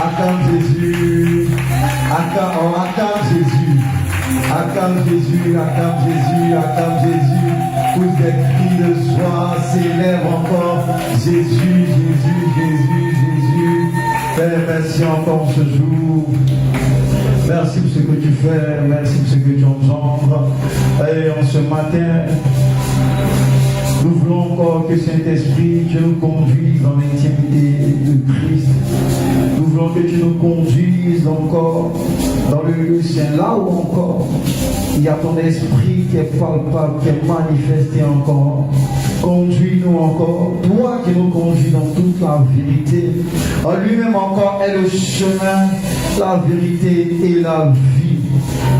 Acclame Jésus. Acclame Jésus. Acclame Jésus. Acclame Jésus. Acclame Jésus. Tous des cris de joie s'élèvent encore. Jésus, Jésus, Jésus, Jésus. Père, merci encore ce jour. Merci pour ce que tu fais. Merci pour ce que tu engendres. Et en ce matin, nous voulons encore que Saint-Esprit, tu nous conduises dans l'intimité de Christ. Nous voulons que tu nous conduises encore dans le lieu saint, là où encore il y a ton esprit qui est palpable, qui est manifesté encore. Conduis-nous encore, toi qui nous conduis dans toute la vérité. En lui-même encore est le chemin, la vérité et la vie.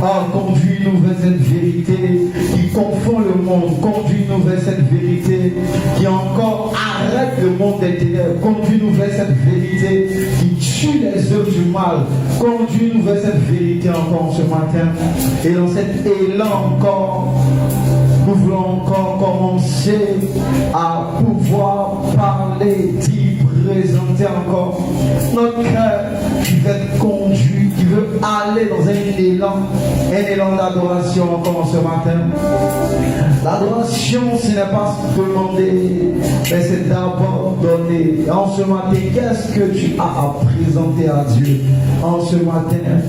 Ah, conduis-nous vers cette vérité qui confond le monde. Conduis-nous vers cette vérité qui encore arrête le monde des ténèbres. Conduis-nous vers cette vérité qui tue les œuvres du mal. Conduis-nous vers cette vérité encore ce matin. Et dans cet élan encore, nous voulons encore commencer à pouvoir parler, d'y présenter encore notre cœur qui veut être conduit, qui veut aller dans un élan d'adoration encore ce matin. L'adoration, ce n'est pas demander, mais c'est d'abord donner. En ce matin, qu'est-ce que tu as à présenter à Dieu? En ce matin,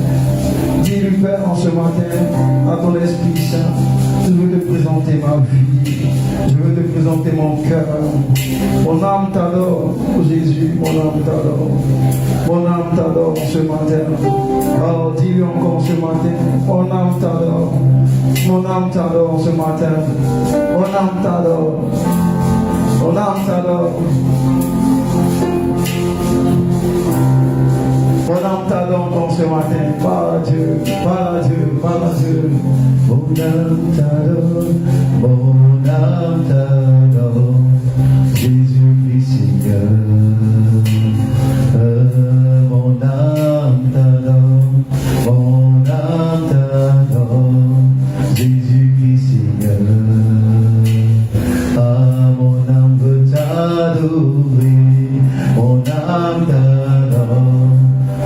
dis-lui Père, en ce matin, à ton Esprit Saint, je veux te présenter ma vie, je veux te présenter mon cœur. Mon âme t'adore, oh Jésus, mon âme t'adore. Mon âme t'adore ce matin. Oh, dis-lui encore ce matin, mon âme t'adore. Mon âme t'adore ce matin. Mon âme t'adore. Mon âme t'adore. Mon âme t'adore encore ce matin. Par Dieu, par Dieu, par Dieu. Mon âme t'adore. Mon âme t'adore. Jésus-Christ Seigneur. Mon âme t'adore. Mon âme t'adore. Jésus-Christ Seigneur. Ah, mon âme veut t'adorer. Mon âme t'adore.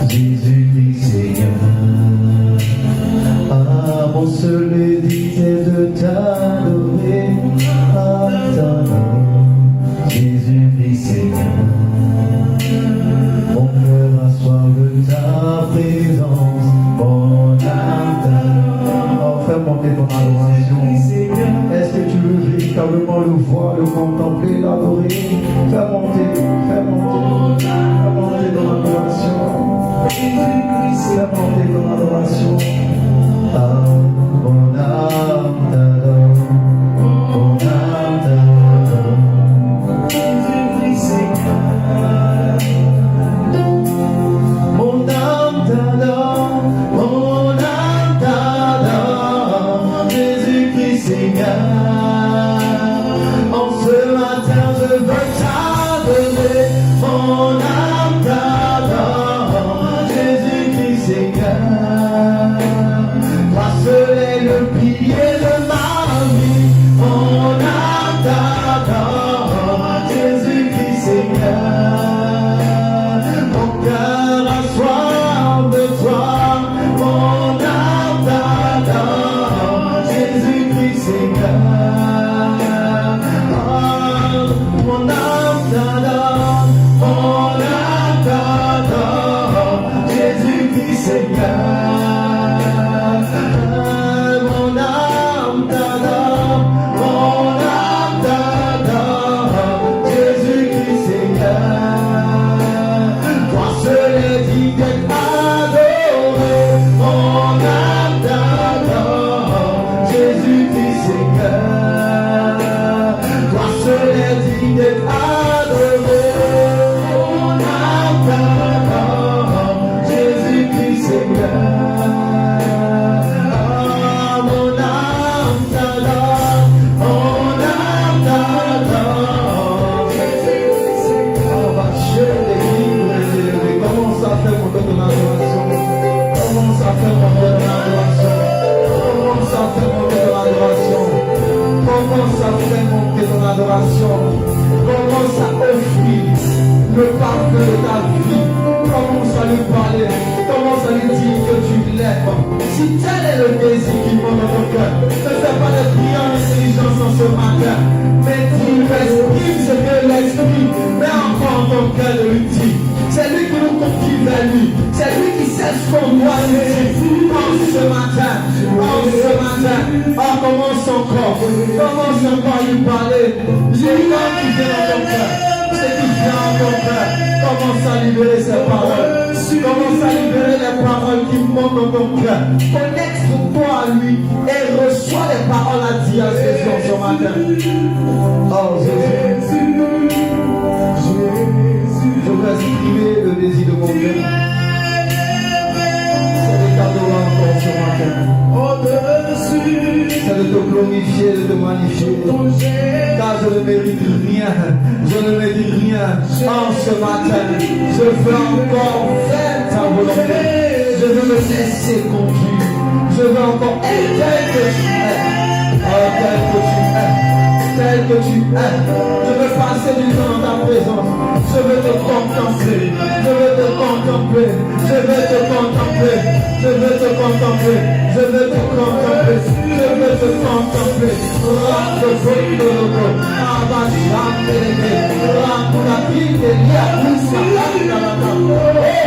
Jésus-Christ Seigneur. Ah, mon seul désir est de t'adorer. Ah, t'adorer. Jésus-Christ Seigneur. Mon cœur a soif de ta présence. Mon âme t'adore. Oh, fais monter ton adoration. Est-ce que tu veux véritablement le voir, le contempler, l'adorer? Fais monter ton adoration. Fais monter ton adoration. Ah, mon âme t'adore. Mon âme t'adore. Jésus-Christ Seigneur. Mon âme t'adore. Mon âme t'adore. Jésus-Christ Seigneur. En ce matin je veux t'adorer. Mon âme t'adore. Jésus-Christ Seigneur. Toi seul est le pilier de ma vie. Mon âme t'adore. Jésus-Christ Seigneur. Mon cœur a soif de toi. Mon âme t'adore. Jésus-Christ Seigneur. Oh, mon âme t'adore. Mon âme t'adore. Jésus-Christ Seigneur. Mon âme t'adore. Mon âme t'adore. Jésus-Christ Seigneur. Toi seul est digne d'être adoré. Mon âme t'adore. Jésus-Christ Seigneur. Toi seul est digne d'être adoré. Mon âme t'adore. Jésus-Christ Seigneur. Ah, mon âme t'adore. Mon âme t'adore. Jésus-Christ Seigneur. On va chercher les livres et les élever. Commence à faire monter ton adoration. Commence à faire monter ton adoration. Commence à faire monter ton adoration. Commence à faire monter ton adoration. Commence à offrir le pardon souffle de ta vie. Commence à lui parler. Commence à lui dire que tu l'aimes. Si tel est le désir qui monte dans ton cœur, ne fais pas de prière en intelligence en ce matin. Mais dis, exprime ce que l'esprit met encore en ton cœur de lui dire. C'est lui qui nous confie vers lui. C'est lui qui sait ce qu'on doit lui dire. En ce matin, commence encore à lui parler. Les gens qui viennent dans ton cœur, c'est qui vient dans ton cœur. Commence à libérer ces paroles. Commence à libérer les paroles qui montent dans ton cœur. Connecte-toi à lui et reçois les paroles à dire à Jésus en ce matin. Oh Jésus. Je veux exprimer le désir de mon cœur. C'est de t'adorer encore ce matin. C'est de te glorifier, de te magnifier. Car je ne mérite rien. Je ne mérite rien. En ce matin, je veux encore faire ta volonté. Je veux me laisser conduire. Je veux encore être tel que tu es. Oh, tel que tu es. Tel que tu es. Je veux passer du temps dans ta présence. Je veux te contempler. Je veux te contempler. Je veux te contempler. Je veux te contempler. Je veux te contempler. Je veux te contempler. Rampe Fondologo. Abashandelege. Rampunapite Liakusa.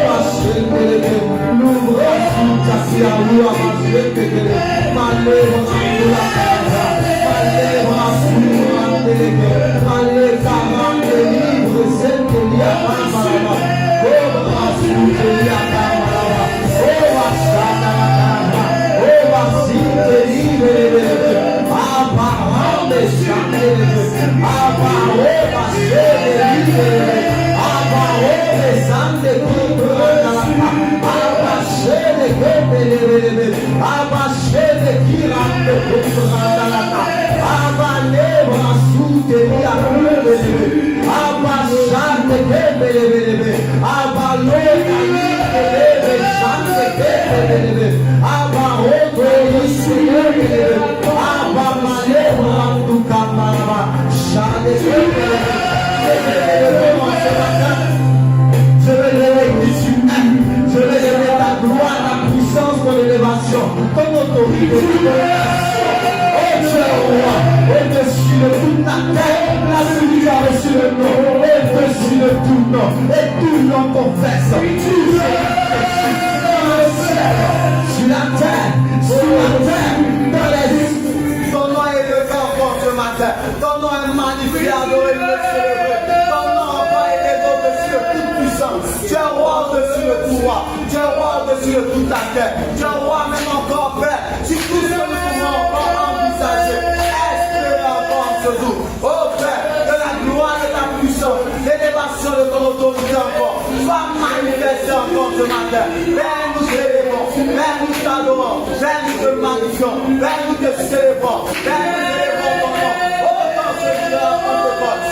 Obashendelege. L'ouvre sous ta siaou. Abashendelege. Malé Rampunapite. Malé Rampunapite. Malé Karande Libre. Sendelia Rampunapite. Obashendelia Rampunapite. Je veux lever qui tu es. Je veux lever ta gloire, ta puissance, ton élévation, ton autorité, ton élévation. Oh Dieu roi, au-dessus de toute la terre, la celui qui a reçu le nom, au-dessus de tout nom, et tout nom confesse. Dans le ciel, sur la terre, dans les îles. Ton nom est levé encore ce matin. Ton nom est magnifié, adoré, le célébrer. Ton nom est élevé au-dessus de toute puissance. Tu es roi au-dessus de tout roi. Tu es roi au-dessus de toute la terre. Tu es roi même encore, Père. Tu tout ce que nous pouvons encore envisager. Espérer encore ce jour. Oh Père, de la gloire de ta puissance, l'élévation de ton autorité encore. Sois manifesté encore ce matin. Père, nous t'élevons. Père, nous t'adorons. Père, nous te magnifions. Père, nous te célébrons. Père, nous élevons ton nom. Oh, dans ce Seigneur,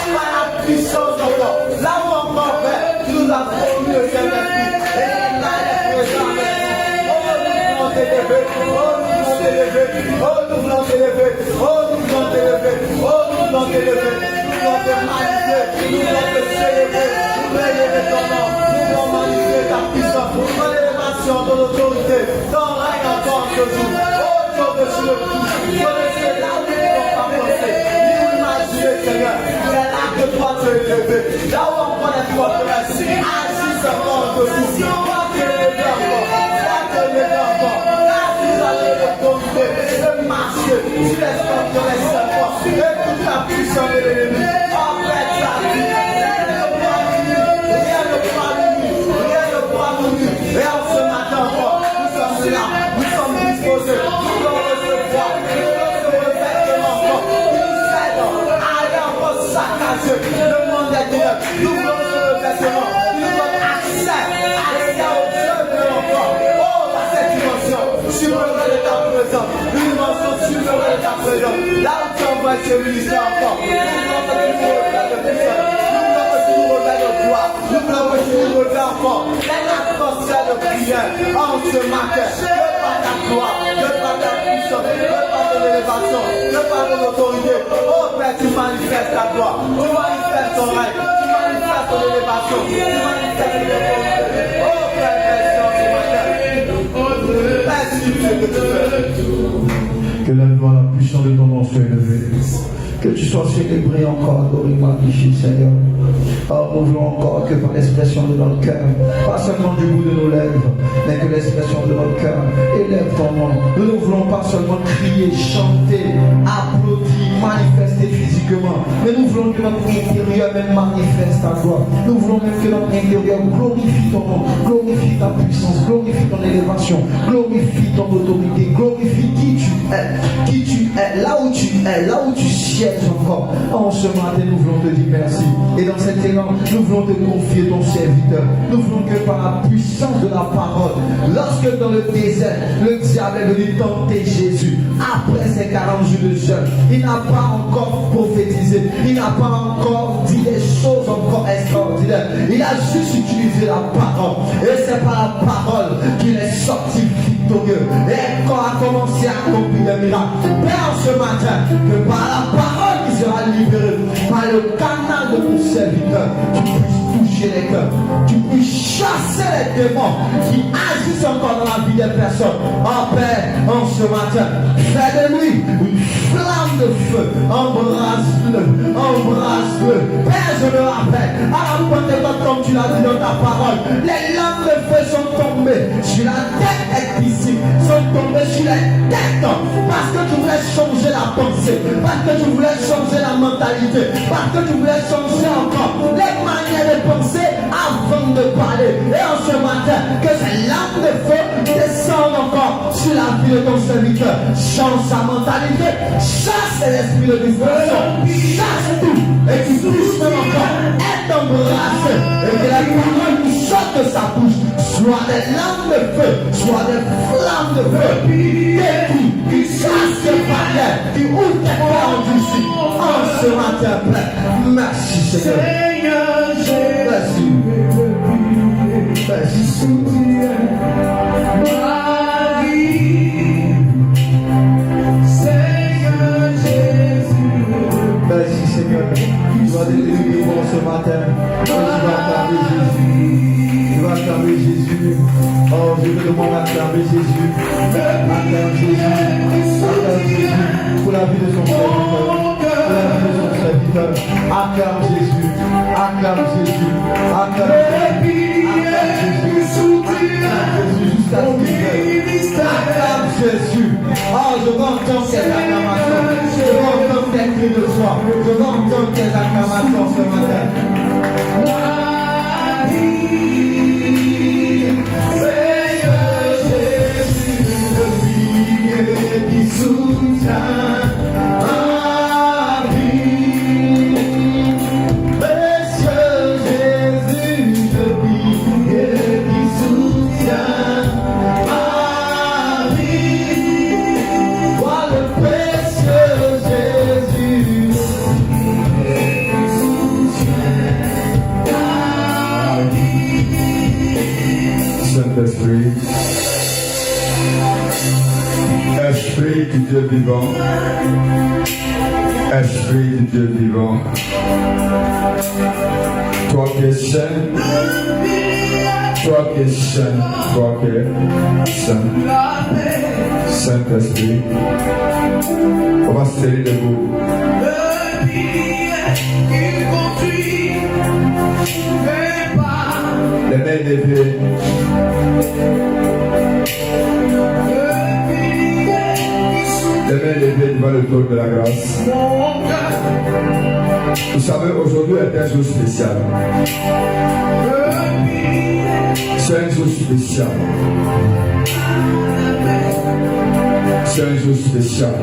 par la puissance encore. Là où encore, Père, tu nous as promis le Saint-Esprit. Et là, il est présent avec nous. Oh, nous voulons t'élever. Oh, nous voulons t'élever. Oh, nous voulons t'élever. Oh, nous voulons t'élever. Oh, nous voulons t'élever. Nous voulons te magnifier. Nous voulons te célébrer. Nous voulons élever ton nom. Nous voulons magnifier ta puissance. Nous voulons l'élévation de l'autorité. Ton règne encore ce jour. Oh, Dieu au-dessus de tout. Connaissez là où nous ne pouvons pas penser. Ni vous imaginez, Seigneur. C'est là que toi tu es élevé. Là où encore les forteresses agissent encore de tout. Toi tu es élevé encore. Toi tu es élevé encore. Là tu as l'autorité de marcher sur les scorpions, les serpents et toute la puissance de l'ennemi. En fait, ça dit. Rien ne pourra nous nuire. Et en ce matin encore, nous sommes là. Nous sommes disposés. Nous voulons recevoir. Nous voulons se revêtement encore. Nous aidons à aller encore saccager le monde des ténèbres. Nous voulons se revêtement. Nous voulons accès au Dieu de l'enfant. Oh, dans cette dimension, supérieure de ta présence. Une dimension supérieure de ta présence. Là où tu envoies ce ministère encore. Nous voulons que tu nous revêtes de puissance. Nous voulons que tu nous revêtes de gloire. Nous voulons que tu nous revêtes encore. L'atmosphère de prière en ce matin. De par ta gloire, de par ta puissance, de par ton élévation, de par ton autorité. Oh Père, tu manifestes ta gloire. Tu manifestes ton règne. Tu manifestes ton élévation. Tu manifestes puissant de ton nom soit élevé. Que tu sois célébré encore, adoré, magnifié, Seigneur. Alors, nous voulons encore que par l'expression de notre cœur, pas seulement du bout de nos lèvres, mais que l'expression de notre cœur élève ton nom. Nous ne voulons pas seulement crier, chanter, applaudir, manifester physiquement, mais nous voulons que notre intérieur même manifeste ta gloire. Nous voulons même que notre intérieur glorifie ton nom, glorifie ta puissance, glorifie ton élévation, glorifie ton autorité, glorifie qui tu es, là où tu es, là où tu sièges encore. En ce matin, nous voulons te dire merci. Et dans cet élan, nous voulons te confier ton serviteur. Nous voulons que par la puissance de la parole, lorsque dans le désert, le diable est venu tenter Jésus, après ces 40 jours de jeûne, il n'a pas encore prophétisé, il n'a pas encore dit des choses encore extraordinaires. Il a juste utilisé la parole. Et c'est par la parole qu'il est sorti victorieux. Et quand a commencé à accomplir des miracles, Père, ce matin, que par la parole qui sera libérée, par le canal de ton serviteur, tu puisses toucher les cœurs, tu puisses chasser les démons qui agissent encore dans la vie des personnes. Oh Père, en ce matin, fais de lui une flamme de feu, embrasse-le, embrasse-le. Père, je me rappelle, à la Pentecôte, comme tu l'as dit dans ta parole, les lames de feu sont tombées sur la tête ici, sont tombées sur les têtes, parce que tu voulais changer la pensée, parce que tu voulais changer la mentalité, parce que tu voulais changer encore les manières de penser avant de parler. Et en ce matin, que ces lames de feu descendent encore sur la vie de ton serviteur. Change sa mentalité, chasse l'esprit de distraction, chasse tout, et qui touche même encore, est embrassé, et que la parole qui sort de sa bouche soit des lames de feu, soit des flammes de feu, qui chasse tes barrières, qui ouvre tes portes d'ici. En ce matin, Père, merci Seigneur. Merci. Merci. Seigneur Jésus. Merci Seigneur. Tu vas délivrer pour ce matin. Tu vas acclamer Jésus. Tu vas acclamer Jésus. Oh, je te demande d'acclamer Jésus. Acclame Jésus. Acclame Jésus. Pour la vie de son serviteur. Pour la vie de son serviteur. Acclame Jésus. Acclame Jésus. Acclame Jésus. Acclame Jésus. Oh, je veux entendre ces acclamations. Je veux entendre tes cris de joie. Je veux entendre tes acclamations ce matin. Seigneur Jésus, le billet qui soutient. Saint-Esprit, Esprit du Dieu vivant, Esprit du Dieu vivant, toi qui es saint, toi qui es saint, toi qui es saint, Saint-Esprit, on va serrer les mots. Les mains levées. Les mains levées devant le trône de la grâce. Vous savez, aujourd'hui est un jour spécial. C'est un jour spécial. C'est un jour spécial.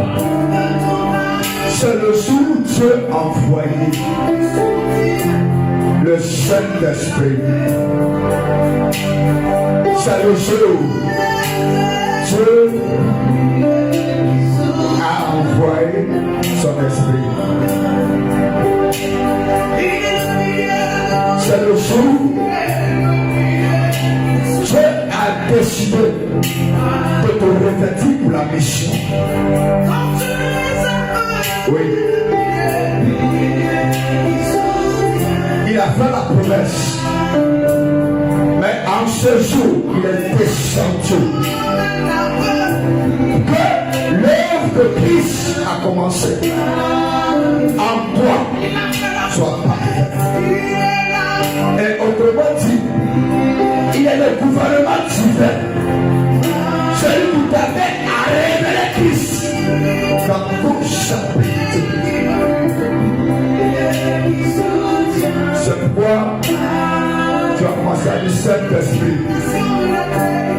C'est le jour où Dieu a envoyé le Saint-Esprit. C'est le jour où Dieu a envoyé son esprit. C'est le jour où Dieu a décidé de te revêtir pour la mission. Oui. Il a fait la promesse. Mais en ce jour, il est descendu. Que l'œuvre de Christ a commencé en toi soit parfait. Et autrement dit, il y a le gouvernement divin. Celui qui t'avait à révéler Christ dans tout chapitre. C'est pourquoi tu as commencé à dire Saint-Esprit.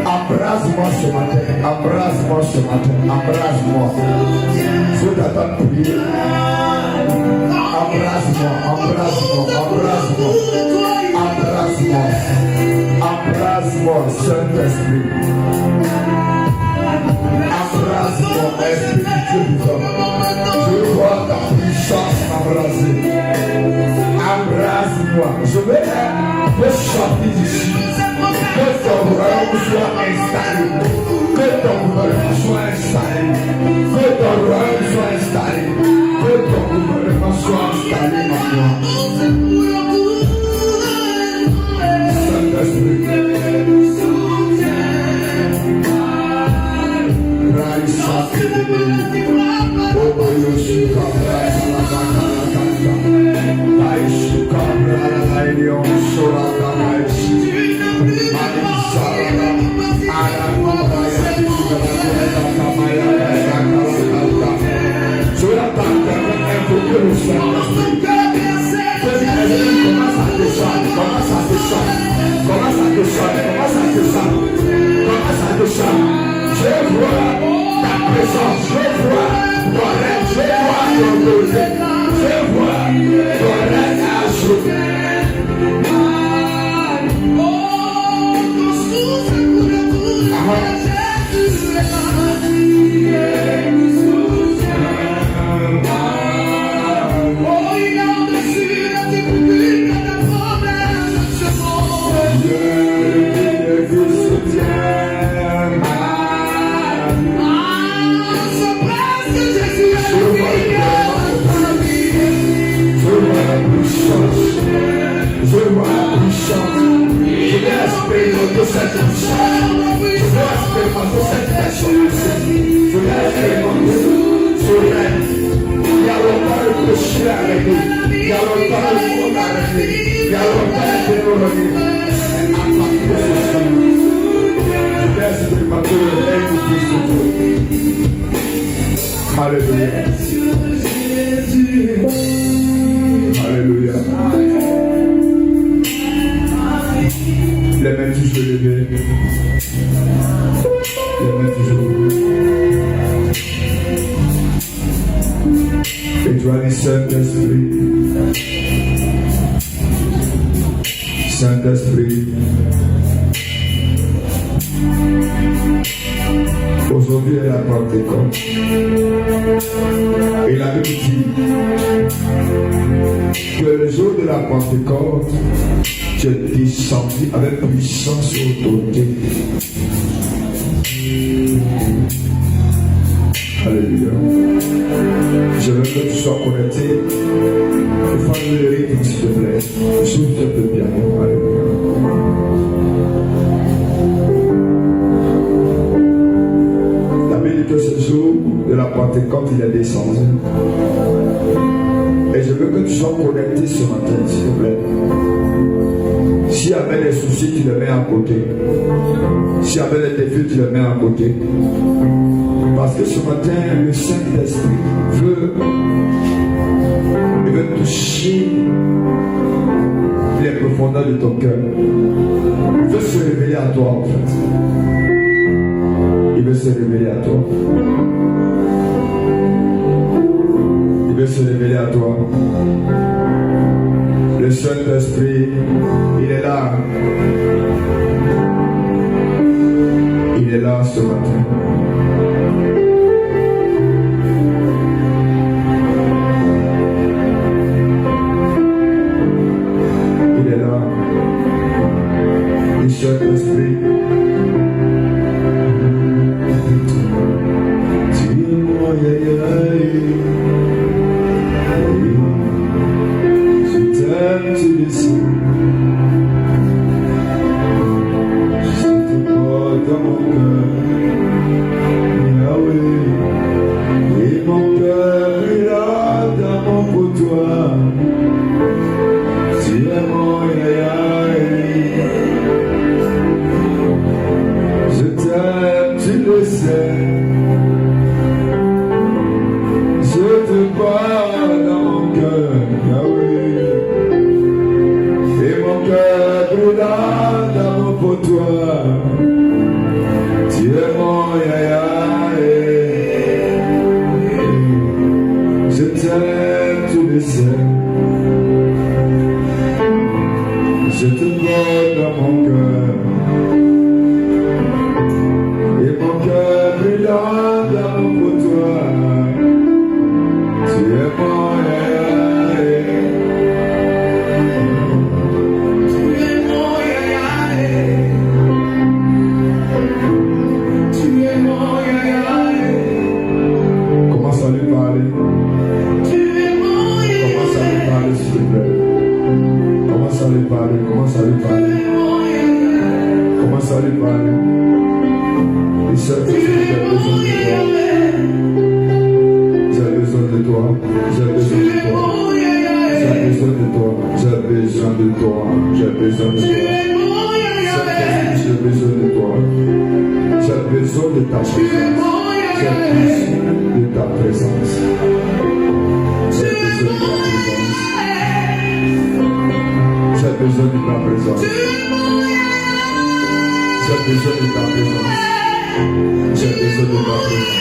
Embrasse-moi ce matin, embrasse-moi ce matin, embrasse-moi. Je t'attends prier. Embrasse-moi, embrasse-moi, embrasse-moi, embrasse-moi, embrasse-moi, Saint-Esprit. Embrasse-moi, Esprit de Dieu vivant. Je vois ta puissance m'embrasser. Embrasse-moi. Je vais sortir d'ici. Que ton royaume soit installé. Que ton gouvernement soit installé. Que ton royaume soit installé. Que ton gouvernement soit installé maintenant. Saint-Esprit. Je vois ta présence, je vois ton règne, je vois ton autorité, je vois ton règne agir. Je vois la puissance. Je vais expérimenter cette puissance. Je vais expérimenter cette personnalité. Je vais expérimenter ce rêve. Il y a longtemps le péché arrêté. Il y a longtemps le monde arrêté. Il y a longtemps la théologie. À partir de ce jour, je vais expérimenter le rêve du Christ de Dieu. Alléluia. Alléluia. Les mains toujours levées. Les mains toujours levées. Et tu as dit Saint-Esprit. Saint-Esprit. Aujourd'hui est la Pentecôte. Et la Bible dit que le jour de la Pentecôte, tu es descendu avec puissance et autorité. Alléluia. Je veux que tu sois connecté. Fais le rythme, s'il te plaît. S'il te plaît bien. Alléluia. La Bible dit que ce jour de la Pentecôte, il est descendu. Et je veux que tu sois connecté ce matin, s'il te plaît. S'il y avait des soucis, tu les mets à côté. S'il y avait des défis, tu les mets à côté. Parce que ce matin, le Saint-Esprit veut toucher les profondeurs de ton cœur. Il veut se révéler à toi, en fait. Il veut se révéler à toi. Il veut se révéler à toi. Le Saint-Esprit, il est là. Il est là ce matin. Il est là. Le Saint-Esprit. Tu pas dans mon cœur, Yahweh. Et mon cœur brûla d'amour pour toi. Tu es mon Yahya. Je t'aime, tu le sais. Je te vois dans mon cœur. Et mon cœur brûla d'amour pour toi. Tu es mon Yahya. Tu es mon Yahya. Tu es mon Yahya. Commence à lui parler. Commence à lui parler, s'il te plaît. Commence à lui parler, commence à lui parler. Commence à lui parler. Il sait que j'ai besoin de toi. J'ai besoin de toi. J'ai besoin de toi. J'ai besoin de toi. J'ai besoin de toi. J'ai besoin de toi. J'ai besoin de ta présence. J'ai besoin de ta présence. J'ai besoin de ta présence. J'ai besoin de ta présence. J'ai besoin de ta présence. J'ai besoin de ta présence.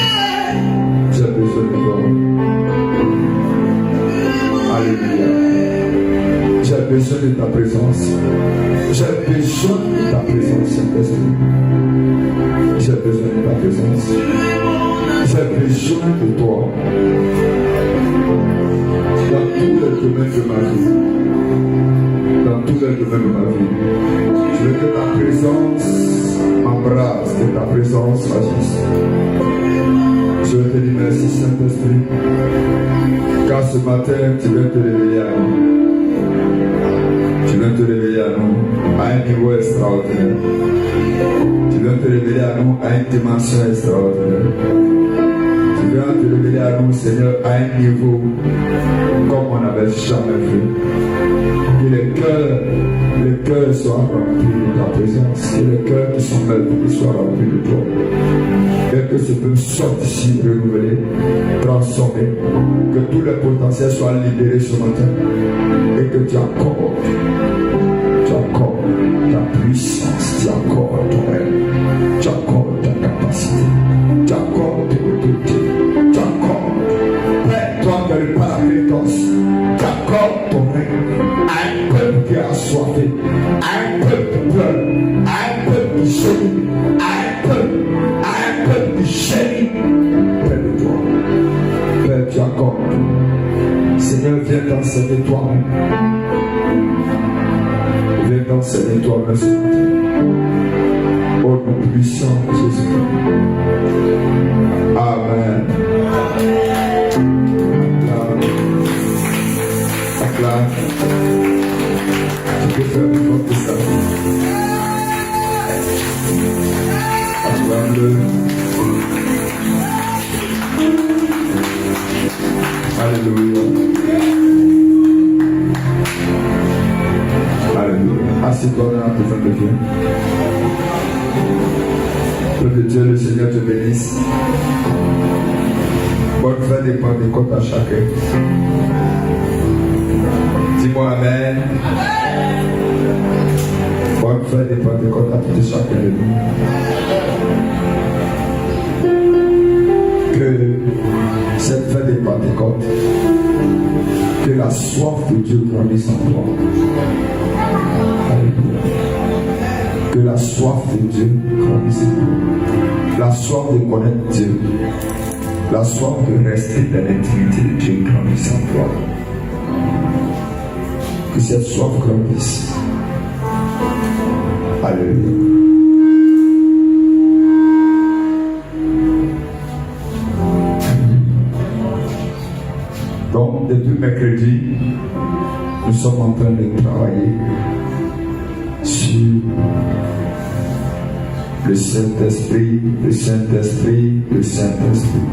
J'ai besoin de toi. Alléluia. J'ai besoin de ta présence. J'ai besoin de ta présence, Saint-Esprit. J'ai besoin de ta présence. J'ai besoin de toi. Dans tous les domaines de ma vie. Dans tous les domaines de ma vie. Je veux que ta présence m'embrasse, que ta présence agisse. Je te dis merci, Saint-Esprit, car ce matin, tu viens te réveiller à nous. Tu viens te réveiller à nous à un niveau extraordinaire. Tu viens te révéler à nous à une dimension extraordinaire. Tu viens te révéler à nous, Seigneur, à un niveau comme on n'avait jamais vu. Que les cœurs soient remplis de ta présence. Que les cœurs qui sont meurtris soient remplis de toi. Et que ce peuple sorte ici renouvelé, transformé. Que tous les potentiels soient libérés ce matin. Et que tu accordes ta puissance, tu accordes ton règne, tu accordes ta capacité, tu accordes tes autorités, tu accordes, Père, toi qui es le Paraclétos, tu accordes ton règne à un peuple qui est assoiffé, à un peuple qui pleure, à un peuple qui gémit, à un peuple qui gémit près de toi. Père, tu accordes. Seigneur, viens t'enseigner toi-même. Viens t'enseigner toi-même ce matin. Au nom puissant de Jésus. Amen. Acclame. Tu peux faire du fort que ça. Acclame-le. Alléluia. Alléluia. Assieds-toi dans la présence de Dieu. Que Dieu, le Seigneur te bénisse. Bonne fin des Pentecôtes à chacun. Dis-moi Amen. Bonne fin des Pentecôtes à tout et chacun de nous. Que cette fin des Pentecôtes, que la soif de Dieu grandisse en toi. Alléluia. Que la soif de Dieu grandisse en toi. La soif de connaître Dieu. La soif de rester dans l'intimité de Dieu grandisse en toi. Que cette soif grandisse. Alléluia. Donc, depuis mercredi, nous sommes en train de travailler sur le Saint-Esprit, le Saint-Esprit, le Saint-Esprit.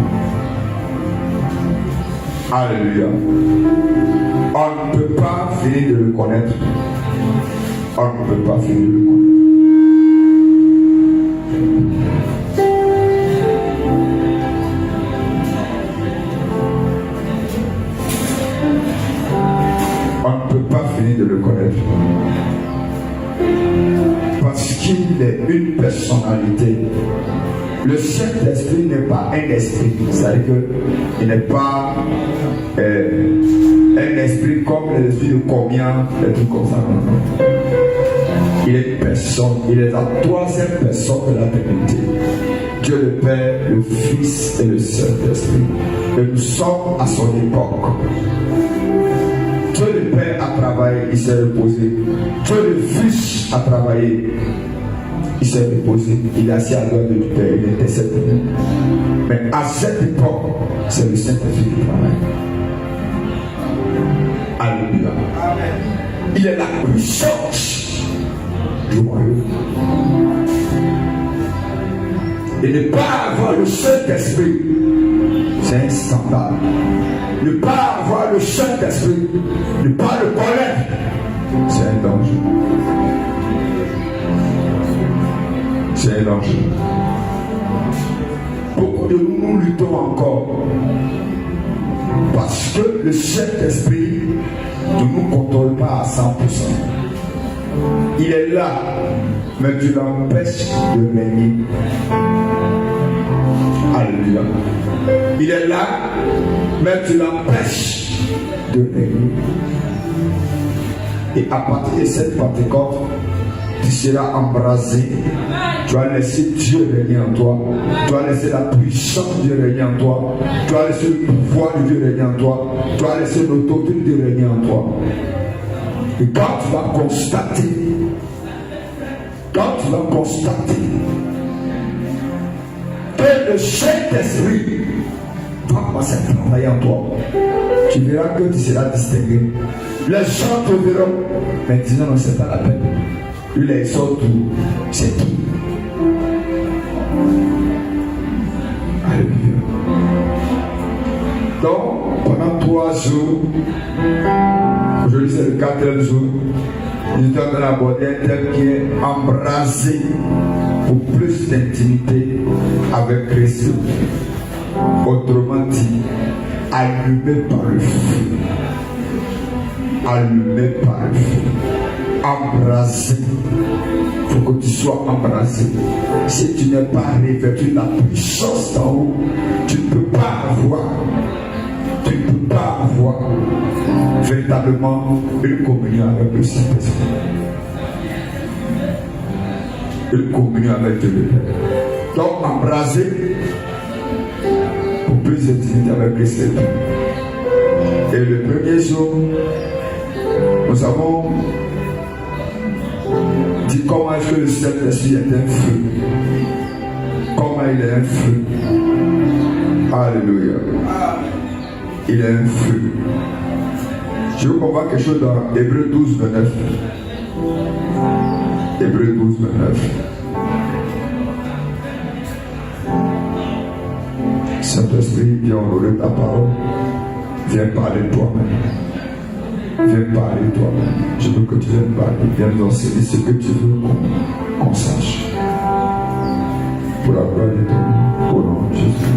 Alléluia. On ne peut pas finir de le connaître. On ne peut pas finir de le connaître. de le connaître. Parce qu'il est une personnalité. Le Saint-Esprit n'est pas un esprit. C'est-à-dire qu'il n'est pas un esprit comme l'esprit de combien, des trucs comme ça. Il est une personne. Il est la troisième personne de la Trinité. Dieu le Père, le Fils et le Saint-Esprit. Et nous sommes à son époque. Dieu le Père a travaillé, il s'est reposé. Dieu le Fils a travaillé, il s'est reposé. Il est assis à droite du Père, il intercède pour nous. Mais à cette époque, c'est le Saint-Esprit qui travaille. Alléluia. Il est la puissance du royaume. Et ne pas avoir le Saint-Esprit, c'est un scandale. Ne pas avoir le Saint-Esprit, ne pas le connaître, c'est un danger. C'est un danger. Beaucoup de nous luttons encore parce que le Saint-Esprit ne nous contrôle pas à 100%. Il est là, mais tu l'empêches de régner. Alléluia. Il est là, mais tu l'empêches de régner. Et à partir de cette Pentecôte, tu seras embrasé. Tu vas laisser Dieu régner en toi. Tu vas laisser la puissance de Dieu régner en toi. Tu vas laisser le pouvoir de Dieu régner en toi. Tu vas laisser l'autorité de Dieu régner en toi. Et quand tu vas constater que le Saint-Esprit va commencer à travailler en toi, tu verras que tu seras distingué. Les gens te verront, mais disons non, c'est pas la peine. Lui, les sort tout, c'est tout. Alléluia. Donc, pendant 3 jours, aujourd'hui c'est le 4e jour, nous sommes en train d'aborder un thème qui est embrasé pour plus d'intimité avec Christ. Autrement dit, allumé par le feu. Allumé par le feu. Embrasé. Il faut que tu sois embrasé. Si tu n'es pas revêtu de la puissance d'en haut, tu ne peux pas avoir. Tu ne peux pas avoir véritablement une communion avec le Saint-Esprit. Une communion avec Dieu. Donc embrasé pour plus d'intimité avec le Saint-Esprit. Et le premier jour, nous avons dit comment est-ce que le Saint-Esprit est un feu. Comment il est un feu. Alléluia. Il est un feu. Je veux qu'on voit quelque chose dans Hébreux 12, 29. Hébreux 12, 29. Saint-Esprit, viens honorer ta parole. Viens parler de toi-même. Viens parler de toi-même. Je veux que tu viennes parler. Viens nous enseigner ce que tu veux qu'on sache. Pour la gloire de ton nom. Au nom de Jésus.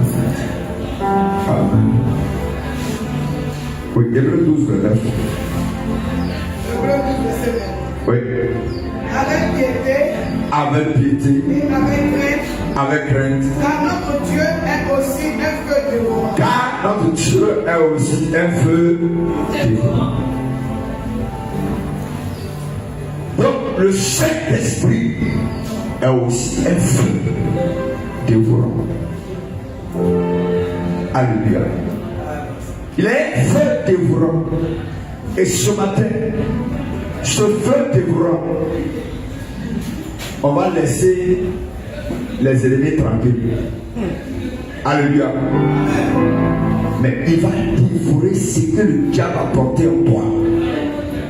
Amen. Oui, Hébreux 12, 29. Hébreux 12, verset 29. Oui. Avec piété. Avec piété. Et avec crainte. Avec crainte. Car notre Dieu est aussi un feu dévorant. Car notre Dieu est aussi un feu dévorant. Donc le Saint-Esprit est aussi un feu dévorant. Alléluia. Il est un feu dévorant. Et ce matin, ce feu dévorant, on va laisser les ennemis tranquilles. Alléluia. Mais il va dévorer ce que le diable a porté en toi,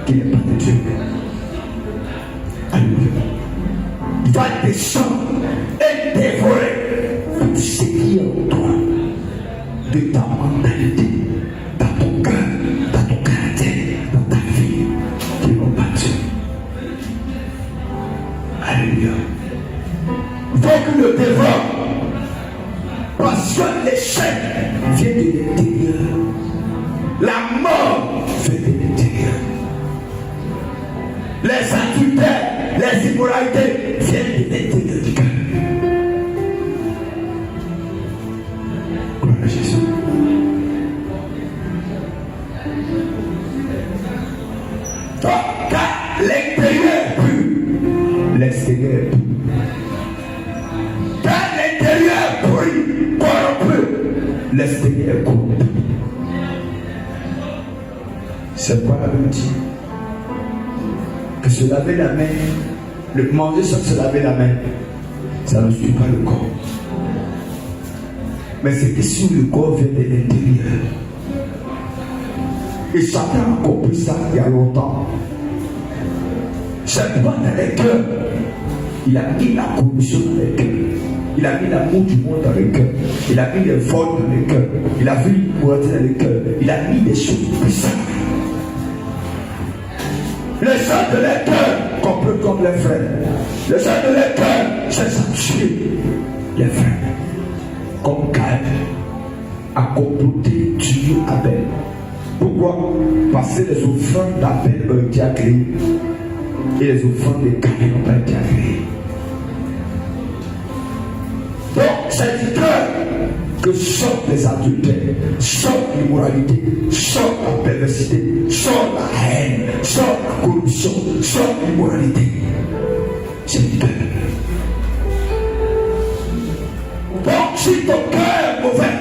qui n'est pas de Dieu. Alléluia. Il va descendre et dévorer tout ce qui est en toi, de ta mentalité, dans ton cœur, dans ton caractère, dans ta vie, qui n'est pas Dieu. Alléluia. Il faut que le dévore. Parce que l'échec vient de l'intérieur. La mort vient de l'intérieur. l'immoralité viennent de l'intérieur du cœur. Gloire à Jésus. Car l'intérieur est pur, l'extérieur est pur. Car l'intérieur est pur, corrompu, l'extérieur est corrompu. C'est quoi la Bible dit? Que se laver la main, le manger sans se laver la main, ça ne suit pas le corps. Mais c'est que si le corps vient de l'intérieur, et chacun a compris ça il y a longtemps. Chaque fois dans les cœurs, il a mis la corruption dans les cœurs. Il a mis l'amour du monde dans les cœurs. Il a mis les vols dans les cœurs. Il a vu l'immoralité dans les cœurs. Il a mis des choses puissantes. Les gens de les cœurs comprennent comme les frères. Les gens de les cœurs cherchent à tuer les frères. Comme Caïn a comploté tuer Abel. Pourquoi? Parce que les offrandes d'Abel ont été agréées et les offrandes de Caïn n'ont pas été agréées. Donc, c'est du cœur que sortent les adultères, sortent l'immoralité, sortent la perversité, sortent la haine, sortent la corruption, sortent l'immoralité. C'est du cœur. Donc, si ton cœur est mauvais,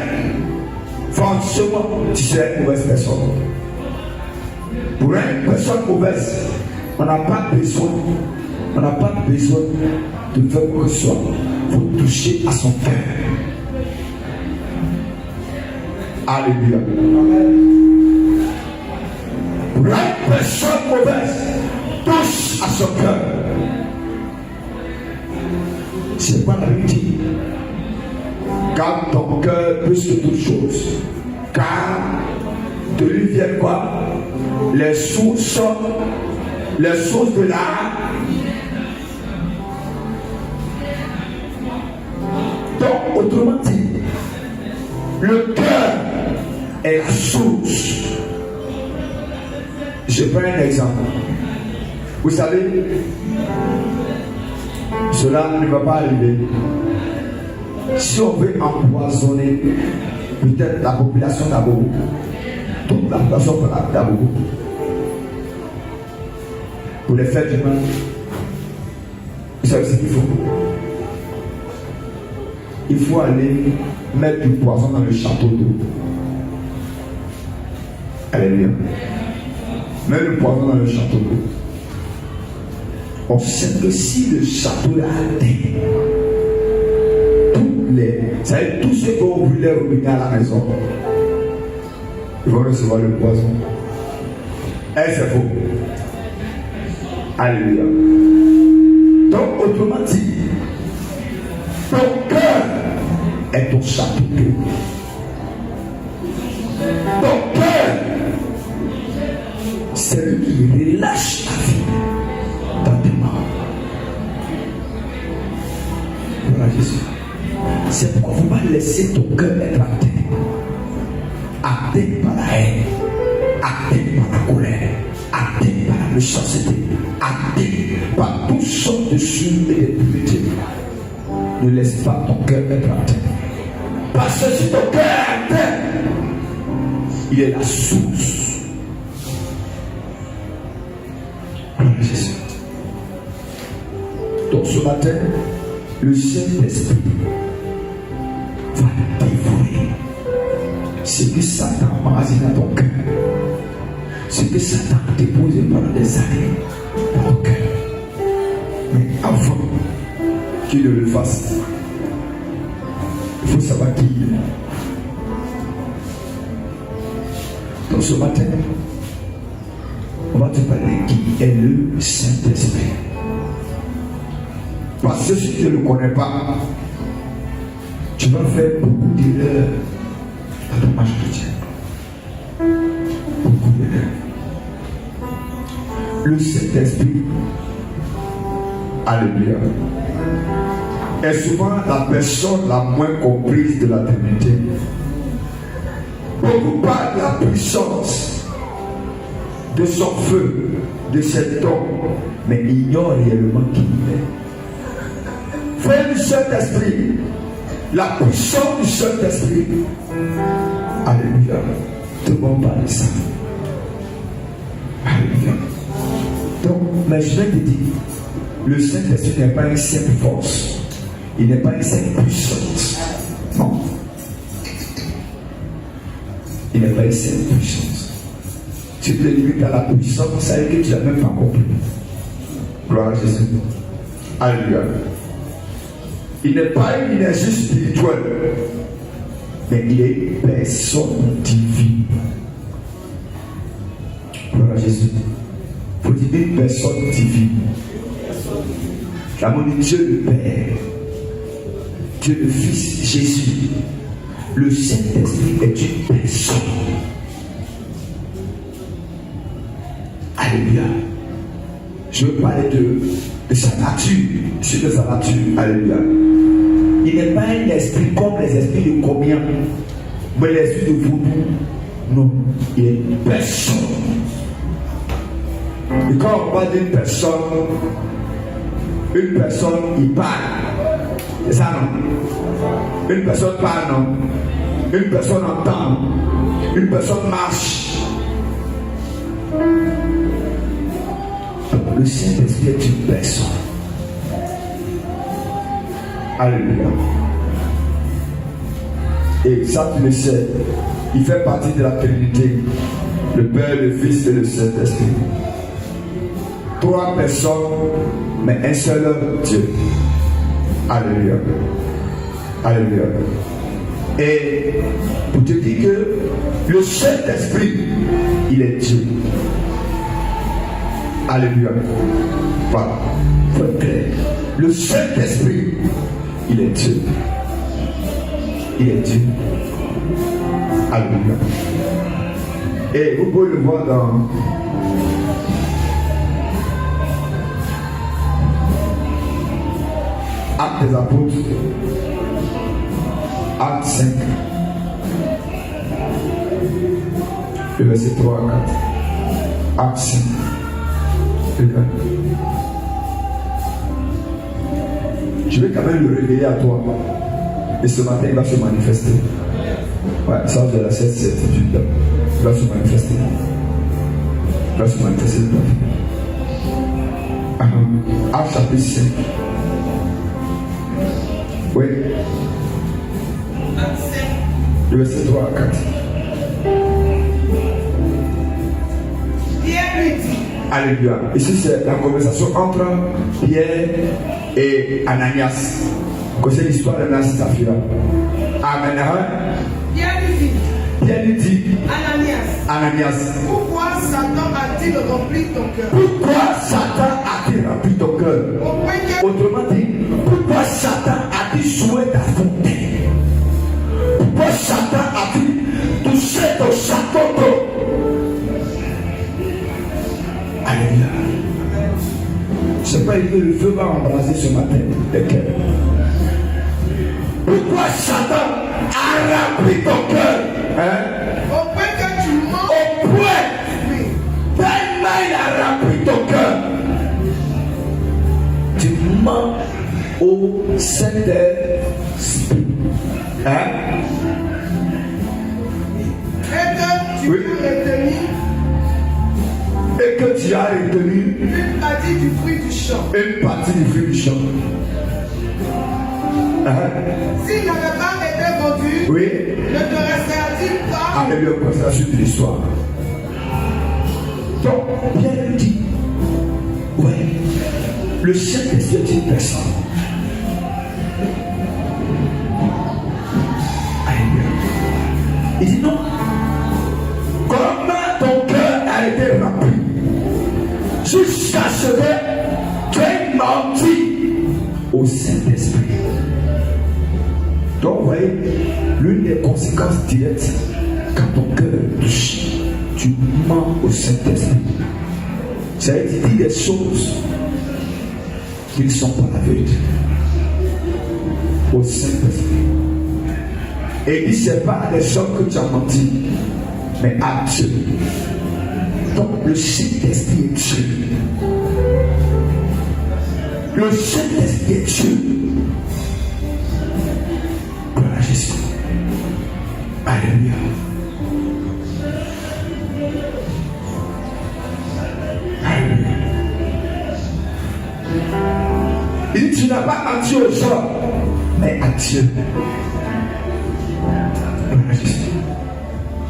forcément, tu serais une mauvaise personne. Pour une personne mauvaise, on n'a pas besoin de faire quoi que ce soit. Il faut toucher à son cœur. Alléluia. Pour une personne mauvaise, touche à son cœur. C'est pas la vérité. Car ton cœur plus que toute chose. Car de lui viennent quoi? Les sources de l'âme. Donc, autrement dit, le cœur est la source. Je prends un exemple. Vous savez, cela ne va pas arriver. Si on veut empoisonner peut-être la population d'Abobo, toute la population d'Abobo, pour les faire du mal, vous savez ce qu'il faut? Il faut aller mettre du poison dans le château d'eau. Alléluia. Mettre le poison dans le château d'eau. On sait que si le château est atteint, tous ceux qui ont brûlé revenir à la maison, ils vont recevoir le poison. Et c'est faux. Alléluia. Donc, autrement dit, ton cœur est ton château d'eau. Ton cœur, c'est lui qui relâche ta vie dans tes mains. Voilà Jésus. C'est pourquoi il ne faut pas laisser ton cœur être atteint par la haine, atteint par la colère, atteint par la méchanceté, atteint par toutes sortes de choses et de pureté. Ne laisse pas ton cœur être atteint. Parce que si ton cœur est atteint, il est la source. Gloire à Jésus. Donc ce matin, le Saint-Esprit va dévorer ce que Satan a emmagasiner dans ton cœur, ce que Satan a déposé pendant des années dans ton cœur. Mais avant qu'il ne le fasse, il faut savoir qui il est. Donc ce matin, on va te parler qui est le Saint-Esprit. Parce que si tu ne le connais pas, tu vas faire beaucoup d'erreurs dans ton marche chrétienne. Beaucoup d'erreurs. Le Saint-Esprit, alléluia, est souvent la personne la moins comprise de la Trinité. Beaucoup parlent de la puissance de son feu, de ses dons, mais ignore réellement qui il est. Frère du Saint-Esprit, la puissance du Saint-Esprit. Alléluia. Tout le monde parle de ça. Alléluia. Donc, mais je vais te dire, le Saint-Esprit n'est pas une simple force. Il n'est pas une simple puissance. Non. Il n'est pas une simple puissance. Si tu te limites à la puissance, ça veut dire que tu n'as même pas compris. Gloire à Jésus. Alléluia. Il n'est pas une énergie spirituelle, mais il est une personne divine. Gloire à Jésus. Il faut dire une personne divine. L'amour de Dieu le Père, Dieu le Fils, Jésus. Le Saint-Esprit est une personne. Alléluia. Je veux parler de sa nature, de sa nature. Alléluia. Il n'est pas un esprit comme les esprits de combien, mais les esprits de voodoo. Non, il est une personne. Et quand on parle d'une personne, il parle. C'est ça, non? Une personne parle, non? Une personne entend. Une personne marche. Le Saint-Esprit est une personne. Alléluia. Et ça, tu le sais, il fait partie de la Trinité. Le Père, le Fils et le Saint-Esprit. 3 personnes, mais un seul Dieu. Alléluia. Alléluia. Et pour te dire que le Saint-Esprit, il est Dieu. Alléluia. Voilà. Faut être clair. Le Saint-Esprit, il est Dieu. Il est Dieu. Alléluia. Et vous pouvez le voir dans Actes des Apôtres, Acte 5, le verset 3 à 4. Acte 5. Regarde. Je vais quand même le révéler à toi. Et ce matin, il va se manifester. Ouais, ça, j'ai la certitude. Il va se manifester. Il va se manifester. Acte chapitre 5. Oui. Le verset 3 à 4. Pierre lui dit. Alléluia. Ici, c'est la conversation entre Pierre et Ananias. C'est l'histoire d'Ananias et Saphira. Amen. Pierre lui dit. Ananias. Pourquoi Satan a-t-il rempli ton cœur? Pourquoi Satan a-t-il rempli ton cœur? Autrement dit, pourquoi Satan a-t-il joué ta fontaine? Pourquoi Satan a-t-il touché ton château d'eau? Alléluia. Je ne sais pas que le feu va embraser ce matin les cœurs. Pourquoi Satan a rempli ton cœur? Au point que tu mens. Au point. Tellement il a rempli ton cœur. Tu mens au Saint-Esprit. Et que tu as retenu une partie du fruit du champ. Une partie du fruit du champ. S'il n'avait pas été vendu, oui, ne te resterait-il pas? Alléluia, c'est la suite de l'histoire. Donc, Pierre lui dit, oui, le Saint-Esprit est une personne. Alléluia. Il dit non. Comment ton cœur a été rempli jusqu'à ce que tu aies menti au Saint-Esprit? Donc, vous voyez, l'une des conséquences directes, quand ton cœur touche, tu mens au Saint-Esprit. Ça veut dire des choses qui ne sont pas la vérité au Saint-Esprit. Et il ne sait pas des choses que tu as menti, mais à Dieu. Donc, le Saint-Esprit est Dieu. Le Saint-Esprit est Dieu. Gloire à Jésus. Alléluia. Alléluia. Il dit, tu n'as pas à Dieu aux gens, mais à Dieu. Gloire à Jésus.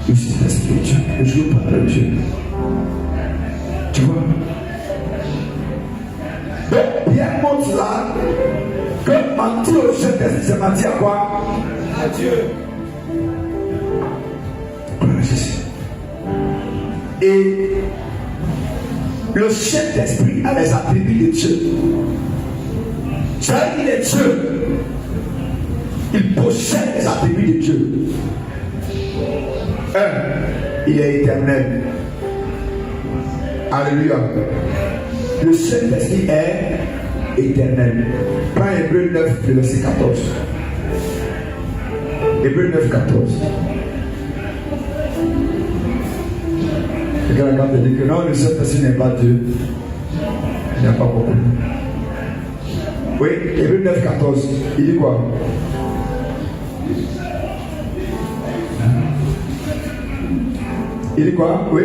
Le Saint-Esprit est Dieu. Et je veux parler de Dieu. Tu vois? Donc, Pierre montre là que mentir au Saint-Esprit, c'est mentir à quoi? À Dieu. Gloire à Jésus. Et le Saint-Esprit a les attributs de Dieu. C'est-à-dire qu'il est Dieu. Il possède les attributs de Dieu. Il est éternel. Alléluia. Le Saint-Esprit est éternel. Prends Hébreux 9, le verset 14. Hébreux 9, 14. Et quand la carte dit que non, le Saint-Esprit n'est pas Dieu. Il n'y a pas beaucoup. Oui, Hébreux 9, 14. Il dit quoi? Il dit quoi? Oui.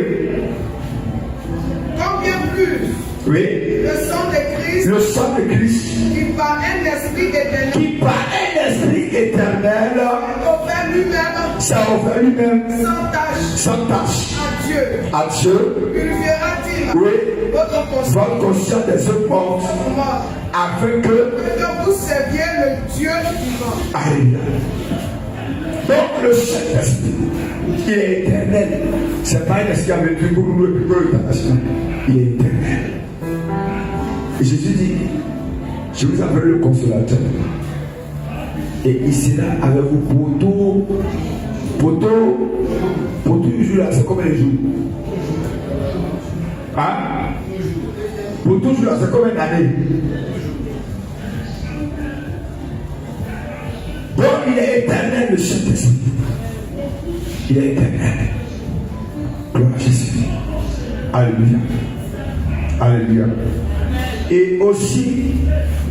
Combien plus Oui. le sang de Christ, Le sang de Christ qui par un esprit éternel, qui par un esprit éternel offert lui-même s'est offert lui-même sans tâche sans tâche à Dieu, à Dieu. purifiera-t-il Oui. votre conscience Votre conscience des œuvres mortes morte, afin que. que vous serviez le Dieu vivant. Alléluia. Donc le Saint-Esprit, il est éternel. C'est pas un esprit avec lui pour nous international. Il est éternel. Et Jésus dit, je vous appelle le consolateur. Et il sera avec vous pour tout jour là, c'est combien de jours? Hein? Pour tout jour là, c'est combien d'années? Donc il est éternel, le Saint-Esprit. Il est éternel. Gloire à Jésus. Alléluia. Alléluia. Et aussi,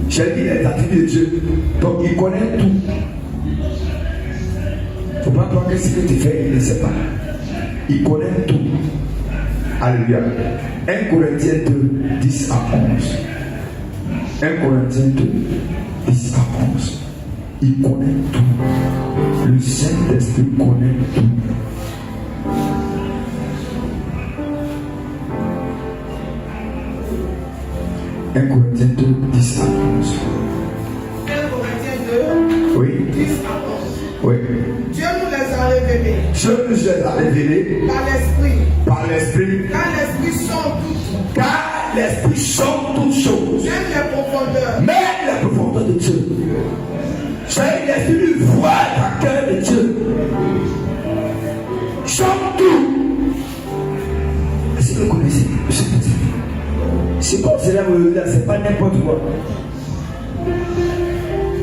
j'ai dit les attributs de Dieu. Donc il connaît tout. Il ne faut pas croire que ce que tu fais, il ne sait pas. Il connaît tout. Alléluia. 1 Corinthiens 2, 10 à 11. 1 Corinthiens 2, 10 à 11. Il connaît tout. Le Saint-Esprit connaît tout. Un Corinthiens 2, 10 à 11. 1 Corinthiens 2, Oui. 10 à 11. Oui. Dieu nous les a révélés Dieu nous les a révélés par l'Esprit, par l'Esprit. car l'Esprit sont toutes, Car l'Esprit sont toutes choses. même les profondeurs. Même la profondeur de Dieu. C'est l'Esprit lui voit dans le cœur de Dieu. Sont tout. Est-ce que vous connaissez le Saint-Esprit? C'est comme cela, c'est pas n'importe quoi.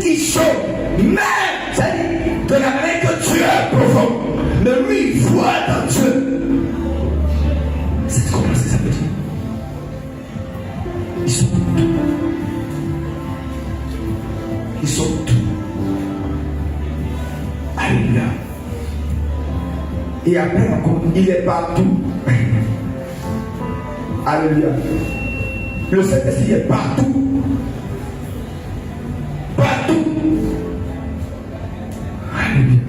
Ils sont même, c'est-à-dire de la manière que Dieu est profond, mais lui il voit dans Dieu. C'est comment ça veut dire? Ils sont tout. Ils sont tout. Alléluia. Et après encore, il est partout. Alléluia. Le Saint-Esprit est partout. Partout. Alléluia.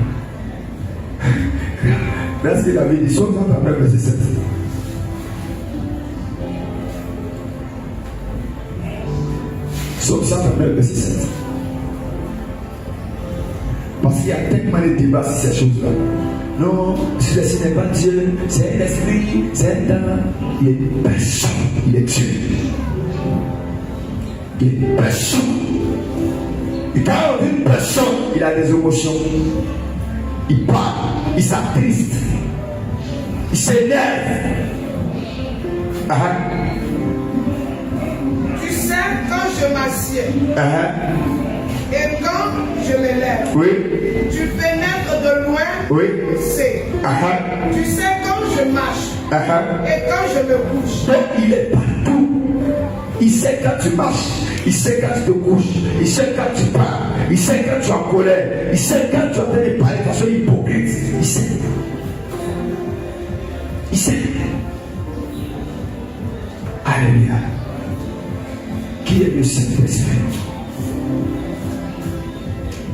Là, c'est la bénédiction dans la Bible, verset 7. Psaume 139, verset 7. Parce qu'il y a tellement de débats sur ces choses-là. Non, ce n'est pas Dieu, c'est l'Esprit, c'est un temps. Il est personne, il est Dieu. Il est personne. Et quand on dit une personne, il a des émotions. Il parle, il s'attriste, il s'énerve. Tu sais, quand je m'assieds, Et quand je me lève, Oui. tu pénètres de loin, Oui. tu sais. Tu sais quand je marche et quand je me couche. Donc il est partout. Il sait quand tu marches, il sait quand tu te couches, il sait quand tu pars, il sait quand tu es en colère, il sait quand tu es en train de parler de façon hypocrite. Il sait. Il sait. Alléluia. Qui est le Saint-Esprit?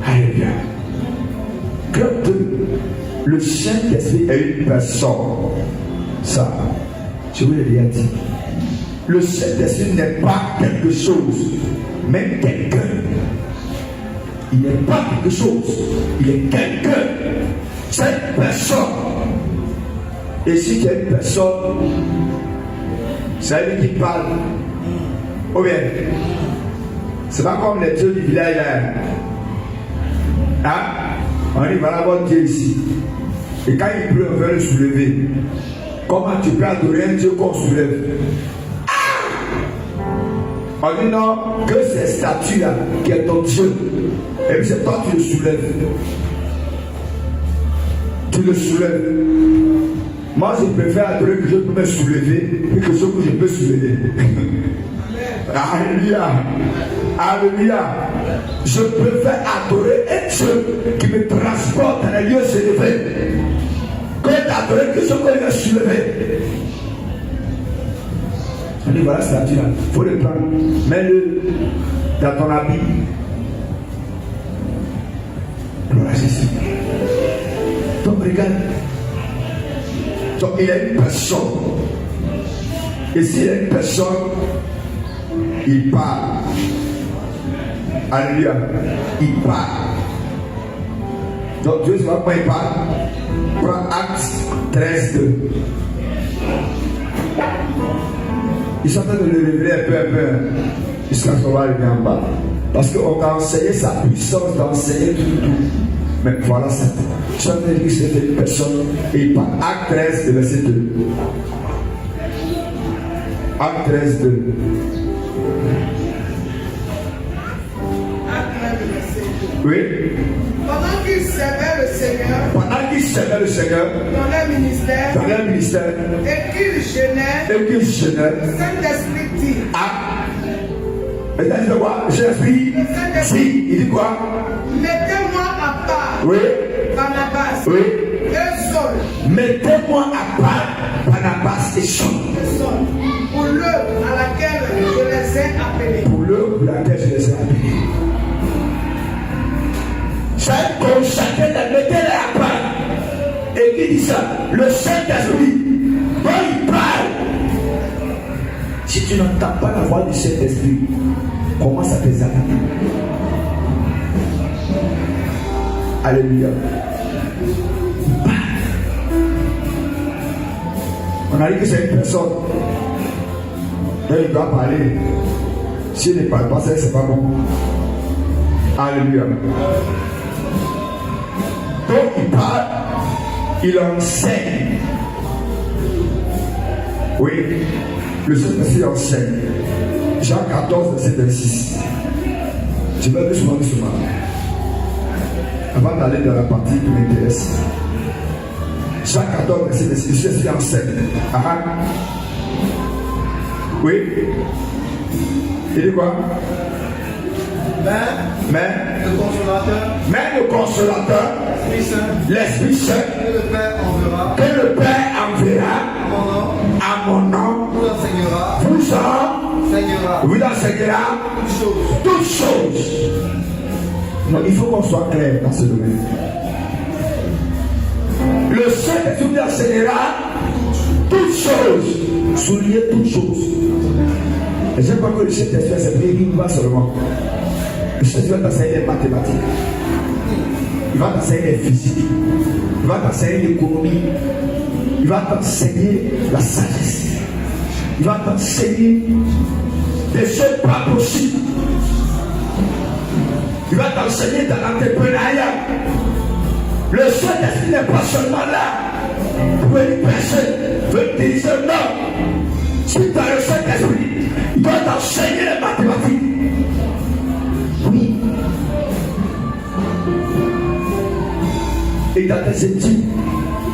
Alléluia. Quand le Saint-Esprit est une personne, ça, je vous l'ai bien dit. Le Saint-Esprit n'est pas quelque chose, mais quelqu'un. Il n'est pas quelque chose, il est quelqu'un. C'est une personne. Et si tu es une personne, c'est lui qui parle. Ou bien, c'est pas comme les dieux du village là. Hein? On dit voilà votre Dieu ici. Et quand il pleut, on veut le soulever. Comment tu peux adorer un Dieu qu'on soulève? On dit non, que ces statues-là, qui est ton Dieu, et puis c'est toi qui le soulèves. Tu le soulèves. Moi, je préfère adorer que je peux me soulever que ce que je peux soulever. Alléluia. Alléluia. Je préfère adorer un Dieu qui me transporte dans les lieux élevés que d'adorer que ce que je peux soulever. On dit voilà cette statue là, il faut le prendre, mets-le dans ton habit. Gloire à Jésus. Donc regarde. Donc il est une personne. Et s'il est une personne, il parle. Alléluia. Il parle. Donc Dieu ne sait pas comment il parle. Prends Acte 13, 2. Ils sont en train de le révéler un peu, jusqu'à ce qu'on va arriver en bas. Parce qu'on a enseigné sa puissance d'enseigner tout. Mais voilà ça. Je suis en train de dire que c'était une personne. Et il parle. Acte 13, verset 2. Acte 13, 2. Acte 13, verset 2. Oui. Pendant qu'ils servaient le Seigneur, dans leur ministère, et qu'ils jeûnaient, le Saint-Esprit dit, et il dit quoi? Jésus, si, il dit quoi? mettez-moi à part, Oui. Barnabas, Oui. et Saul, Mettez-moi à part Barnabas et Saul. pour l'œuvre à laquelle je les ai appelés. Pour l'œuvre pour laquelle je les ai appelés. Ça consacré, mettez-les à part. Et qui dit ça? Le Saint-Esprit. Quand il parle, si tu n'entends pas la voix du Saint-Esprit, commence à te zapper. Alléluia. On a dit que c'est une personne. Donc il doit parler. S'il ne parle pas, c'est pas bon. Alléluia. Donc il parle, il enseigne. Oui, le Saint-Esprit enseigne. Jean 14, verset 26. Je vais doucement. Avant d'aller dans la partie qui m'intéresse. Jean 14, verset 26. Le Saint-Esprit enseigne. Oui. Il dit quoi? Mais le consolateur, l'Esprit Saint, que le Père enverra à mon nom, vous enseignera toutes choses. Non, il faut qu'on soit clair dans ce domaine. Le Saint-Esprit vous enseignera toutes choses. Souligner toutes choses. Et j'aime pas que le Saint-Esprit s'est pris une fois seulement. Le Saint-Esprit va t'enseigner les mathématiques. Il va t'enseigner les physiques. Il va t'enseigner l'économie. Il va t'enseigner la sagesse. Il va t'enseigner des choses pas possibles. Il va t'enseigner dans l'entrepreneuriat. Le Saint-Esprit n'est pas seulement là pour une personne, pour utiliser non. Si tu as le Saint-Esprit, il doit t'enseigner les mathématiques. Oui. Et dans tes études,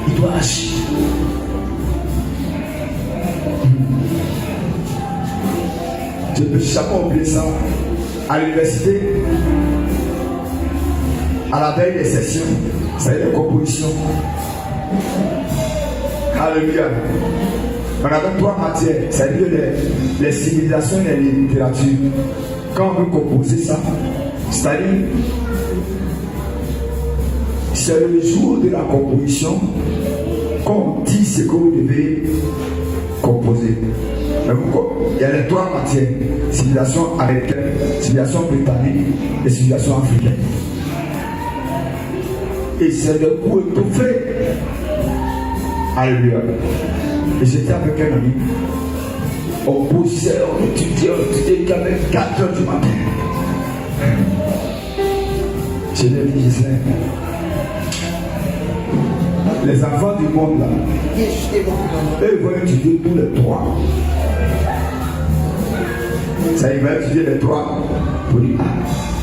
il doit agir. Je ne peux jamais oublier ça. À l'université, à la veille des sessions, ça y est, des compositions. Alléluia. On avait 3 matières, c'est-à-dire les civilisations et les littératures. Quand on veut composer ça, c'est-à-dire, c'est le jour de la composition qu'on dit ce que vous devez composer. Il y a les 3 matières, civilisation américaine, civilisation britannique et civilisation africaine. Et c'est le coup étouffé. Alléluia. Et j'étais avec un ami. On poussait, on étudiait qu'à 4h du matin. Je lui ai dit, je sais. Les enfants du monde là, eux vont étudier tous les 3. Ça, il va étudier les 3 pour dire,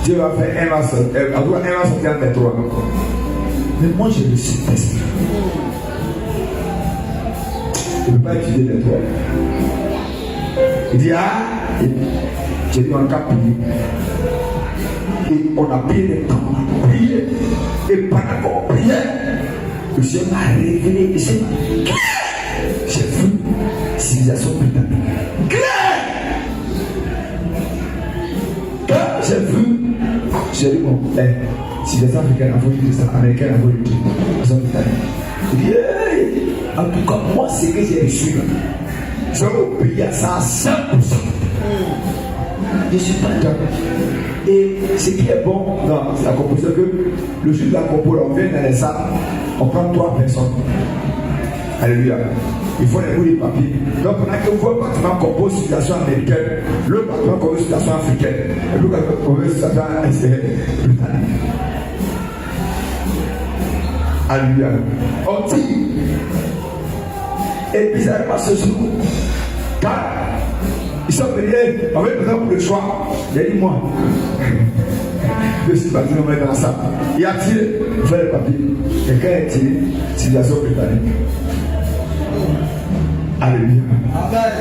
Dieu va faire un va sortir entre les 3. Mais moi je le sais. Je ne peux pas étudier les 3. Il dit, j'ai dit, on a prié. Et on a pris le temps, on a prié. Et pendant qu'on priait, le Seigneur m'a révélé, le Seigneur m'a dit, j'ai vu civilisation britannique. Claire! Quand j'ai vu, j'ai dit, bon, civilisation africaine a voulu dire ça, américaine a voulu dire ça, britannique. Il dit, en tout cas, moi, c'est que j'ai reçu là. Je vais obéir à ça à 100%. Je ne suis pas d'accord. Et ce qui est bon dans la composition, c'est que le jour de la composition, on vient dans les salles, on prend 3 personnes. Alléluia. Il faut les bouts de papier. Donc, on a que vous bâtiment compose situation américaine, le bâtiment compose situation africaine, et le bâtiment compose situation britannique. Alléluia. On dit, et bizarrement ce jour, quand ils sont venus, on avait besoin pour le choix, il a dit moi, je suis parti dans la salle. Il a tiré, il fait le papier. Quelqu'un a tiré, civilisation britannique. Alléluia. Amen.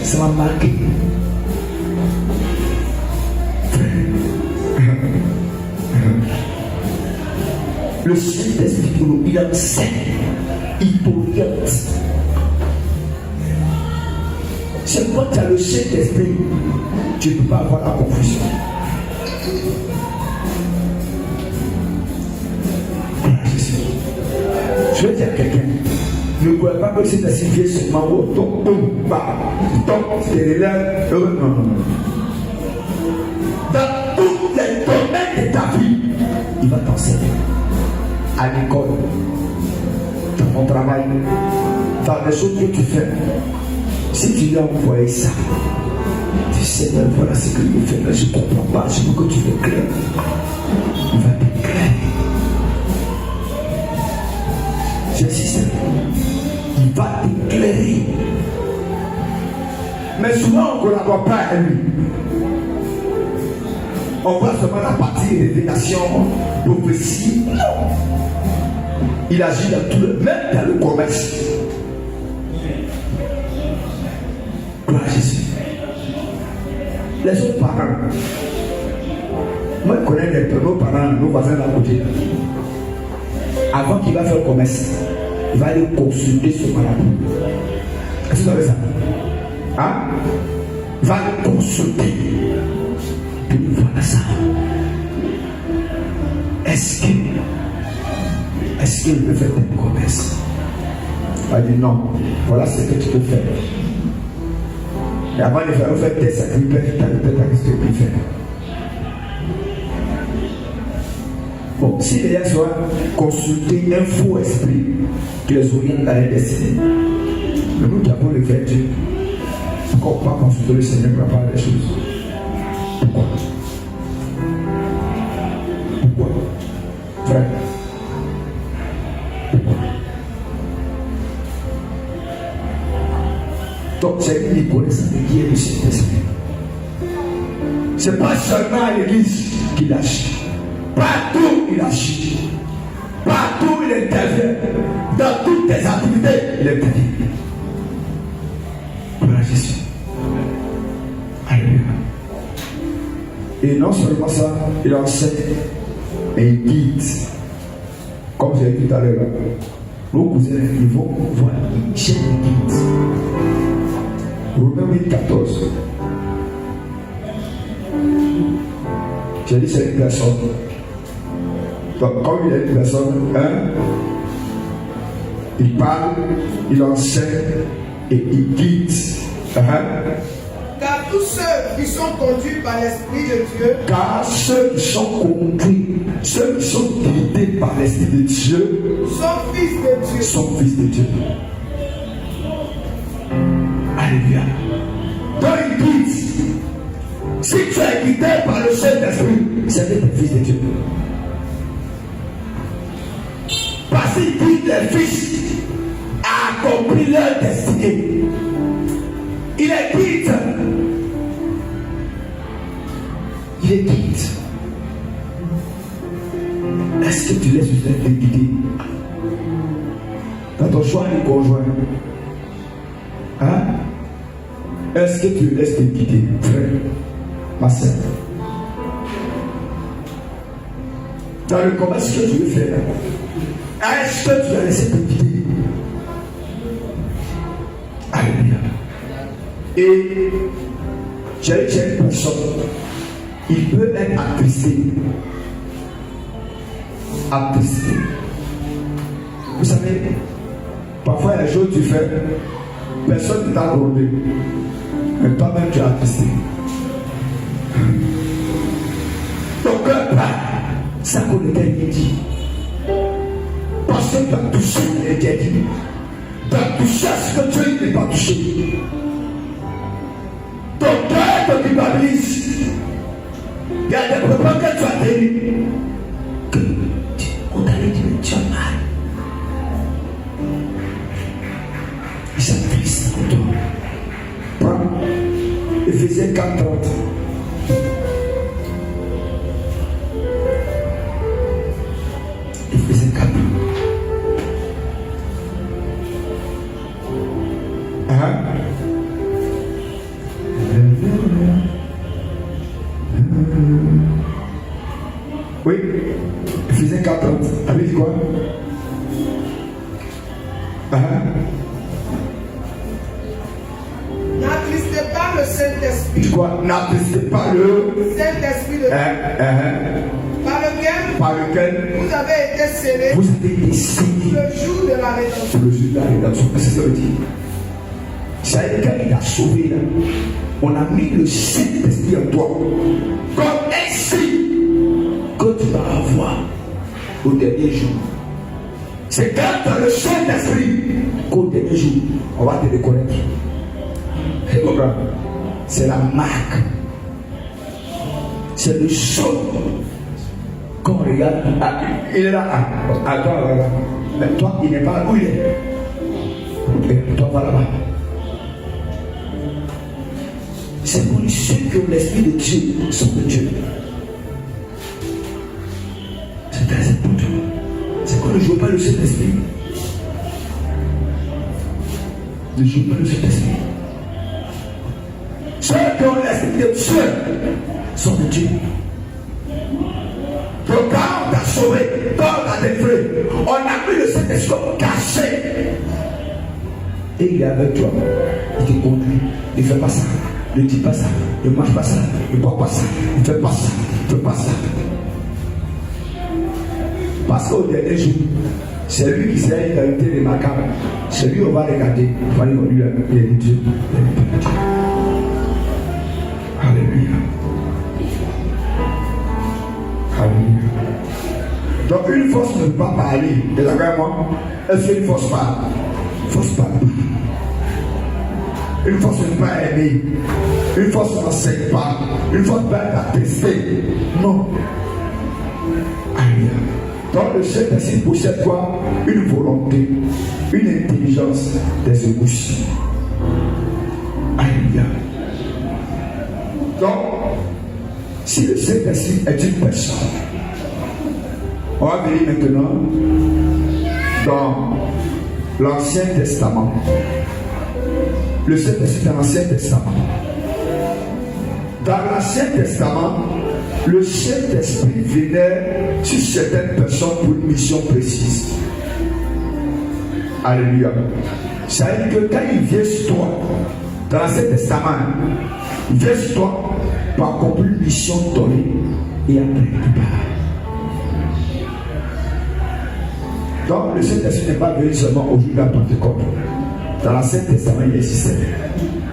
Ça m'a marqué. Le Saint-Esprit pour nous, il enseigne, il t'oriente. C'est quand tu as le Saint-Esprit, tu ne peux pas avoir la confusion. Je vais dire à quelqu'un, ne croyez pas que c'est un signifié seulement au top, c'est l'élève. Non, non, non. Dans tous les domaines de ta vie, il va t'enseigner. À l'école, dans ton travail, dans les choses que tu fais. Si tu lui as envoyé ça, tu sais, ben voilà ce que il fait, là, je ne comprends pas, je veux que tu m'éclaires. Il va t'éclairer. J'insiste, il va t'éclairer. Mais souvent, on ne collabore pas à lui. On voit seulement la partie révélation, prophétie. Non. Il agit dans tout le, même dans le commerce. Gloire à Jésus. Les autres parents, moi je connais nos parents, nos voisins d'à côté. Avant qu'il va faire le commerce, il va aller consulter ce marabout. Est-ce que vous savez ça? Hein? Il va aller consulter. Puis voilà ça. Est-ce qu'il peut faire des promesses? Il va dire non. Voilà ce que tu peux faire. Et avant de faire un test, ça peut faire qu'est-ce que tu peux faire. Bon, si les gens soient consultés un faux esprit qui les oriente dans les destinées, mais nous qui avons le fait Dieu, pourquoi pas consulter le Seigneur pour apprendre des choses? Pourquoi? Pourquoi? Frère, pourquoi? Donc c'est une connaissance de qui est le Saint-Esprit. Ce n'est pas seulement à l'église qu'il agit. Partout il agit. Partout il intervient. Dans toutes tes activités, il intervient. Gloire à Jésus. Alléluia. Et non seulement ça, il enseigne, mais il guide. Comme j'ai dit tout à l'heure, nos cousins, ils vont voir une chaîne de guide. Romains 8:14. J'ai dit c'est une personne. Donc, comme il est une personne, il parle, il enseigne et il guide. Car tous ceux qui sont conduits par l'Esprit de Dieu, Car ceux qui sont conduits, ceux qui sont guidés par l'Esprit de Dieu, sont fils de Dieu. sont fils de Dieu. Alléluia. Donc il guide. Si tu es guidé par le Saint-Esprit, c'est le fils de Dieu. Parce qu'il guide les fils à accomplir leur destinée. Il est guide. Il est guide. Est-ce que tu laisses te guider dans ton choix de conjoint? Hein? Est-ce que tu laisses te guider, frère, ma soeur? Dans le commerce que tu veux faire, est-ce que tu as laissé te guider? Alléluia. Et j'ai une personne, il peut être attristé. Attristé. Vous savez, parfois il y a des choses que tu fais, personne ne t'a abordé, mais toi-même tu es attristé. Ton cœur bat, ça qu'on était dit. Parce que tu as touché l'interdit. Tu as touché à ce que Dieu n'est pas touché. Ton cœur te culpabilise. Il y a des problèmes que tu as tenu. Que on t'a dit que tu as mal. Ils sont tristes pour toi. Prends Éphésiens 4:30. Éphésiens 4. Oui, Éphésiens 4:30. Avez dit quoi? N'attristez pas le Saint-Esprit. Tu quoi? N'attristez pas le Saint-Esprit de par lequel vous avez été scellés vous avez été scellés le jour de la rédemption. le jour de la rédemption. Qu'est-ce que ça veut dire? Ça veut dire quand il t'a sauvé là, on a mis le Saint-Esprit en toi comme un signe que tu vas avoir au dernier jour. C'est quand tu as le Saint-Esprit qu'au dernier jour, on va te reconnaître. C'est la marque. C'est le son. Quand on regarde, il est là, à toi, là. Mais toi, il n'est pas là où il est. Et toi, va là-bas. C'est pour ceux qui ont l'Esprit de Dieu, sont de Dieu. C'est très important. C'est qu'on ne joue pas le Saint-Esprit. Ne joue pas le Saint-Esprit. Ceux qui ont l'Esprit de Dieu sont de Dieu. Donc quand on t'a sauvé, quand on t'a délivré, on a pris le Saint-Esprit caché. Et il est avec toi. Il te conduit. Il ne fait pas ça. Ne dis pas ça. Ne mange pas ça. Ne bois pas ça. Ne fais pas ça. Ne fais pas ça. Parce qu'au dernier jour, c'est lui qui sait une qualité remarquable. C'est lui qu'on va regarder. On va dire lui, il est Dieu. Alléluia. Alléluia. Donc une force ne peut pas parler. Et d'accord moi? Est-ce qu'une force parle? Une force parle. Une force ne peut pas aimer. Une force n'enseigne pas. Une force ne peut pas attester. Non. Alléluia. Donc le Saint-Esprit possède quoi? Une volonté, une intelligence, des émotions. Alléluia. Donc, si le Saint-Esprit est une personne, On va venir maintenant dans l'Ancien Testament. Le Saint-Esprit c'est l'Ancien Testament. Dans l'Ancien Testament, le Saint-Esprit venait sur certaines personnes pour une mission précise. Alléluia. Ça veut dire que quand il vient sur toi, dans l'Ancien Testament, il vient sur toi pour accomplir une mission donnée et après il part. Donc le Saint-Esprit n'est pas venu seulement au jour de la Pentecôte. Dans l'Ancien Testament, il existait.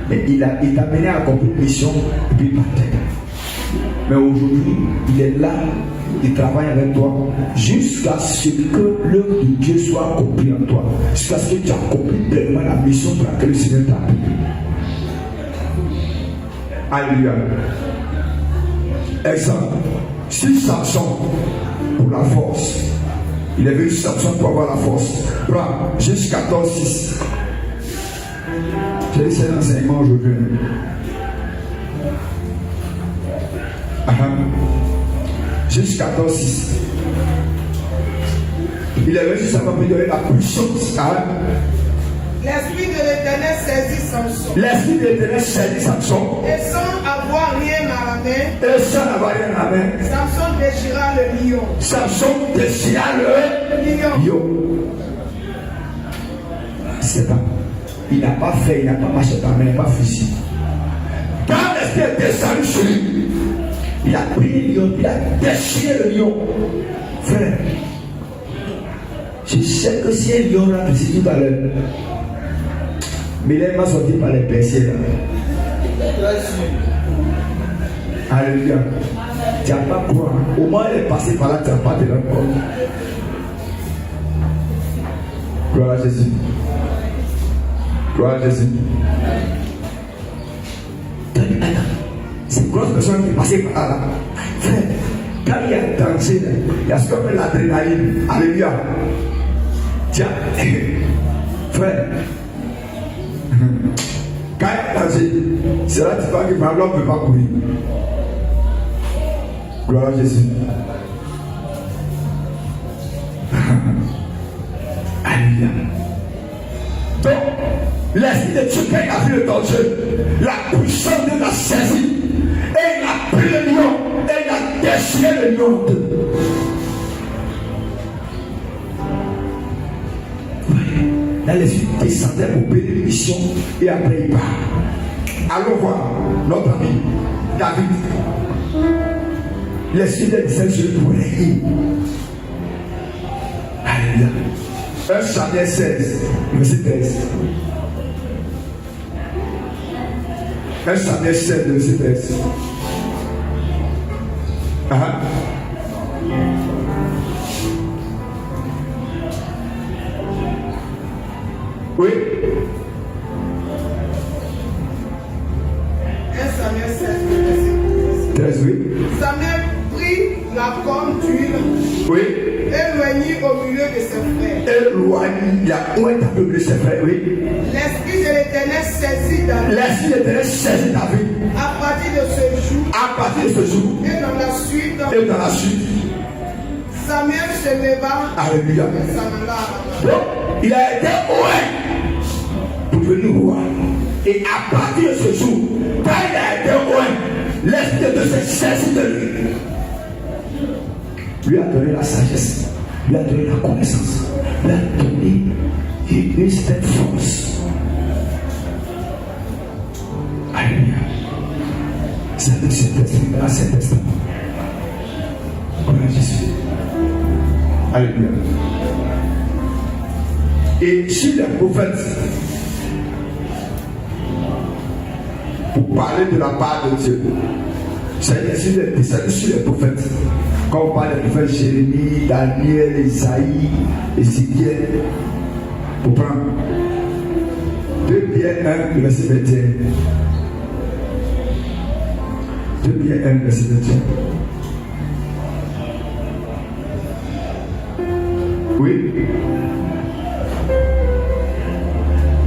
Mais il t'a mené à accomplir une mission et puis il partait. Mais aujourd'hui, il est là, il travaille avec toi jusqu'à ce que l'œuvre de Dieu soit accomplie en toi. Jusqu'à ce que tu accomplis pleinement la mission pour laquelle le Seigneur t'a appelé. Alléluia. Exemple, si Samson, pour la force, il est venu Samson pour avoir la force. Prends Genèse 14, 6. J'ai dit c'est l'enseignement aujourd'hui. Genèse 14, 6. Il est venu sur sa femme pour donner la puissance. L'Esprit de l'Éternel saisit Samson. L'Esprit de l'Éternel saisit Samson. Et sans avoir rien à la main. Et sans avoir rien à la main. Samson déchira le lion. Samson déchira le lion. C'est pas. Il n'a pas fait, il n'a pas marché dans la main, il n'a pas fusil. Quand l'Esprit est descendu sur lui, il a pris le lion, il a déchiré le lion. Frère, je sais que si un lion rentre ici tout à l'heure, mais il m'a sorti par les percées là. Alléluia. Tu n'as pas croire. Au moins il est passé par là, tu n'as pas de rendre compte. Gloire à Jésus. Gloire à Jésus. C'est une grosse personne qui est passée par là. Frère, quand il y a danger, il y a ce qu'on appelle l'adrénaline. Alléluia. Tiens, frère. Quand il y a danger, c'est là que tu vois que Pablo ne peut pas courir. Gloire à Jésus. Alléluia. Donc, l'Esprit de Dieu, quand il a vu le danger, la puissance de la saisie, et il a pris le lion, et il a déchiré le lion. Là, l'Esprit descendait pour bénédiction, et après il part. Allons voir notre ami David. L'Esprit de descend sur lui pour régner. Alléluia. 1 Samuel 16, verset 13. 1 Samuel 16, verset 13. Oui. 1 Samuel 16, verset 13, oui. Samuel prit la corne d'huile. Oui. Éloigné au milieu de ses frères. Éloigné, il a oint un peu de ses frères, oui. L'Esprit de l'Éternel saisit David. L'Esprit de l'Éternel saisit David. À partir de ce jour. À partir de ce jour. Et dans la suite. Et dans la suite. Samuel se leva. Alléluia. Et s'en alla. Donc, il a été oint pour devenir roi. Et à partir de ce jour, quand il a été oint, l'Esprit de Dieu s'est saisi de lui. Lui a donné la sagesse, lui a donné la connaissance, lui a donné une certaine force. Alléluia. C'est le Saint-Esprit dans l'Ancien Testament. Gloire à Jésus. Alléluia. Et sur les prophètes, pour parler de la part de Dieu, c'est sur les prophètes. Quand on parle des prophètes Jérémie, Daniel, Isaïe, Ézéchiel, pour prendre 2 Pierre 1, verset 21. 2 Pierre 1, verset 21. Oui.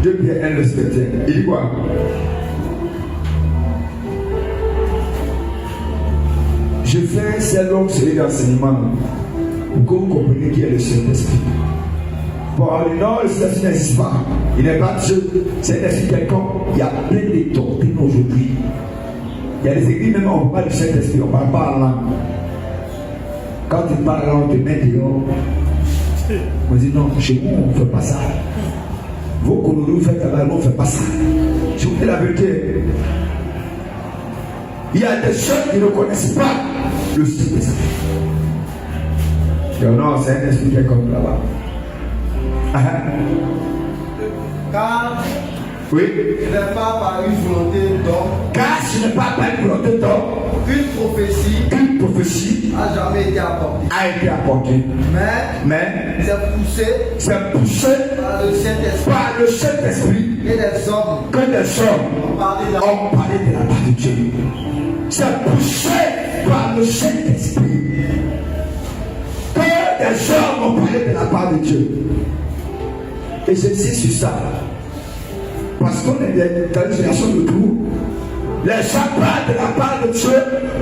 2 Pierre 1, verset 21. Il dit quoi? Je fais un seul homme celui d'enseignement, pour que vous compreniez qui est le Saint-Esprit. Bon, non, le Saint-Esprit n'existe pas. Il n'est pas Dieu. C'est un esprit quelconque. Il y a plein de doctrines aujourd'hui. Il y a des églises, même on ne parle pas du Saint-Esprit, on ne parle pas en langue. Quand tu parles en langue, on te met dehors. On dit non, chez nous, on ne fait pas ça. Vos colonies, vous faites là-bas, on ne fait pas ça. Je vous dis la vérité. Il y a des gens qui ne connaissent pas le Saint-Esprit. Non, c'est un esprit quelconque là-bas. Car Oui. ce n'est pas par une volonté d'homme. Car ce n'est pas par une volonté d'homme Qu'une prophétie a jamais été apportée. Mais c'est poussé par le Saint-Esprit. par le Saint-Esprit Et des hommes que des hommes ont parlé de la ont parlé de la part de Dieu. C'est poussé par le Saint-Esprit que des hommes ont parlé de la part de Dieu. Et j'insiste sur ça. Parce qu'on est dans une génération de tout. Les gens parlent de la part de Dieu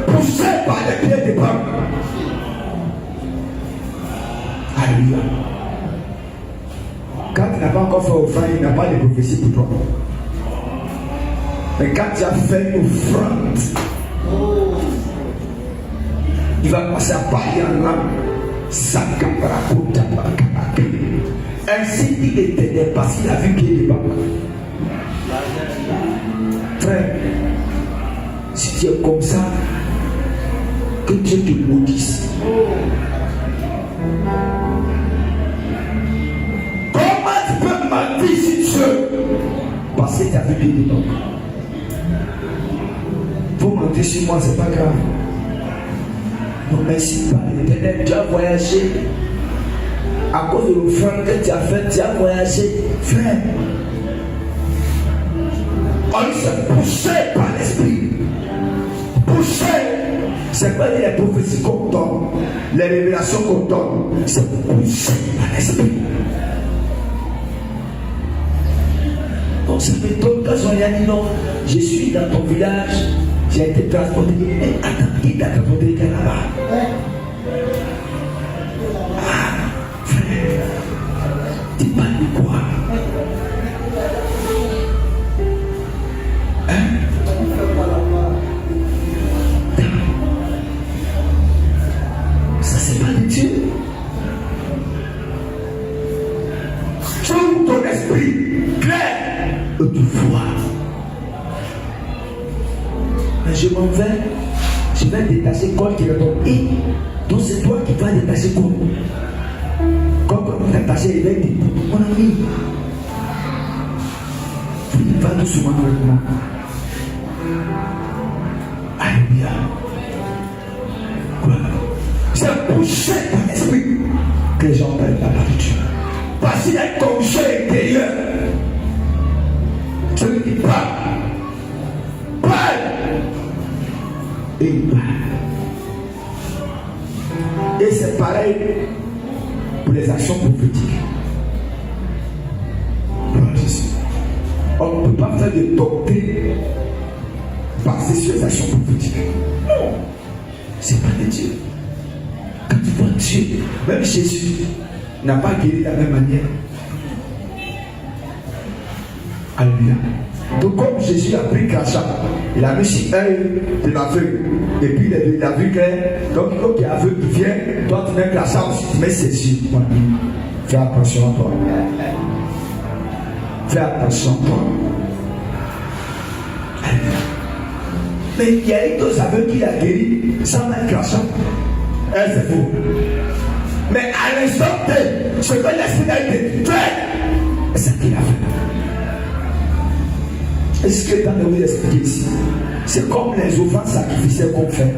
poussés par les pieds des hommes. Alléluia. Quand tu n'as pas encore fait offrande, il n'y a pas de prophétie pour toi. Mais quand tu as fait une offrande, il va passer à parler en langue. Ainsi dit l'Éternel parce qu'il a vu qu'il est bas. Frère, si tu es comme ça, que Dieu te maudisse. Comment tu peux mentir si Dieu parce que tu as vu qu'il est bas? Vous mentez sur moi, c'est pas grave. Non, merci pas l'Éternel, tu as voyagé. À cause de l'offrande que tu as fait, tu as voyagé. Frère, on s'est poussé par l'esprit. Poussé. C'est pas les prophéties qu'on donne, les révélations qu'on donne. C'est poussé par l'esprit. Donc ça fait tant que j'en ai dit non. Je suis dans ton village, j'ai été transporté. Mais attends, qui t'a transporté là-bas? Tu parles de quoi? Ça c'est pas de Dieu. Trouve ton esprit clair et tu vois. Mais je m'en vais. Je vais détacher quoi qui est dans ton et. Donc c'est toi qui vas détacher quoi? Quand on est attaché, il va dire, mon ami, il va doucement avec moi. Alléluia. Quoi? C'est poussé par l'esprit que les gens parlent la parole de Dieu. Parce qu'il y a un conseil intérieur. Celui qui parle. Et il parle. Et c'est pareil pour les actions prophétiques. On ne peut pas faire de doctrine basée sur les actions prophétiques. Non, c'est pas de Dieu. Quand tu vois Dieu, même Jésus n'a pas guéri de la même manière. Alléluia. Donc comme Jésus a pris crachat, il a mis sur œil de l'aveugle. Et puis il a vu que donc il y a aveugle qui vient, toi tu mets crachat aussi, tu mets ses yeux. Fais attention à toi. Fais attention à toi. Alléluia. Mais il y a eu deux aveugles qui a guéri sans mettre crachat. C'est faux. Mais à l'instant T, ce que l'esprit a été fait, c'est ce qu'il a fait. Est-ce que dans le expliquer ici? C'est comme les offrandes sacrificielles qu'on fait.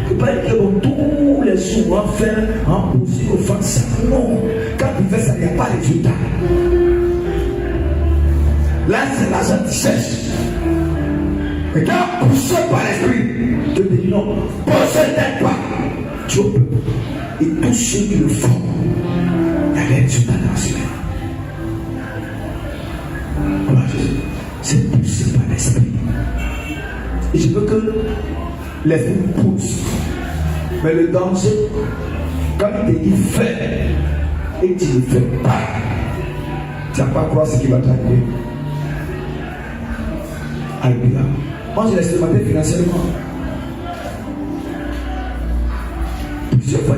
Il ne faut pas dire que tous les sous on va faire en position offrande sacrificielle. Non. Quand tu fais ça, il n'y a pas de résultat. Là, c'est l'argent qui cherche. Et quand poussé par l'esprit, tu te dis non, possède pas. Tu peux. Et tous ceux qui le font, il y a des résultats dans la semaine. C'est poussé par l'esprit. Et je veux que l'esprit pousse. Mais le danger, Quand il te dit fais et tu ne fais pas, tu n'as pas croire ce qui va t'arriver. Alléluia. Moi, je l'ai expérimenté financièrement. Plusieurs fois,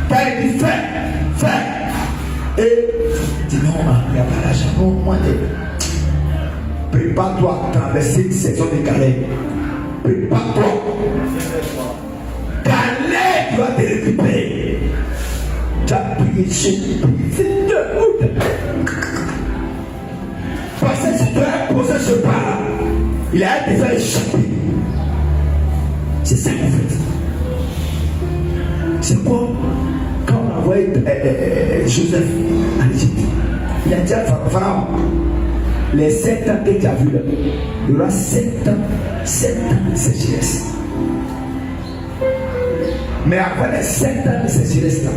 quand il dit fais, et tu dis non, il n'y a pas l'argent. Non, moi, prépare-toi à traverser une saison de galère. Prépare-toi. Galère, tu vas te récupérer. Tu as prié chez lui. Parce que si tu as posé ce pas, il a été fait échapper. C'est ça en fait. C'est quoi? Quand on a envoyé Joseph à l'Égypte, il a dit à Pharaon, les 7 ans que tu as vu là, il y aura 7 ans de sécheresse. Mais après les 7 ans de sécheresse là,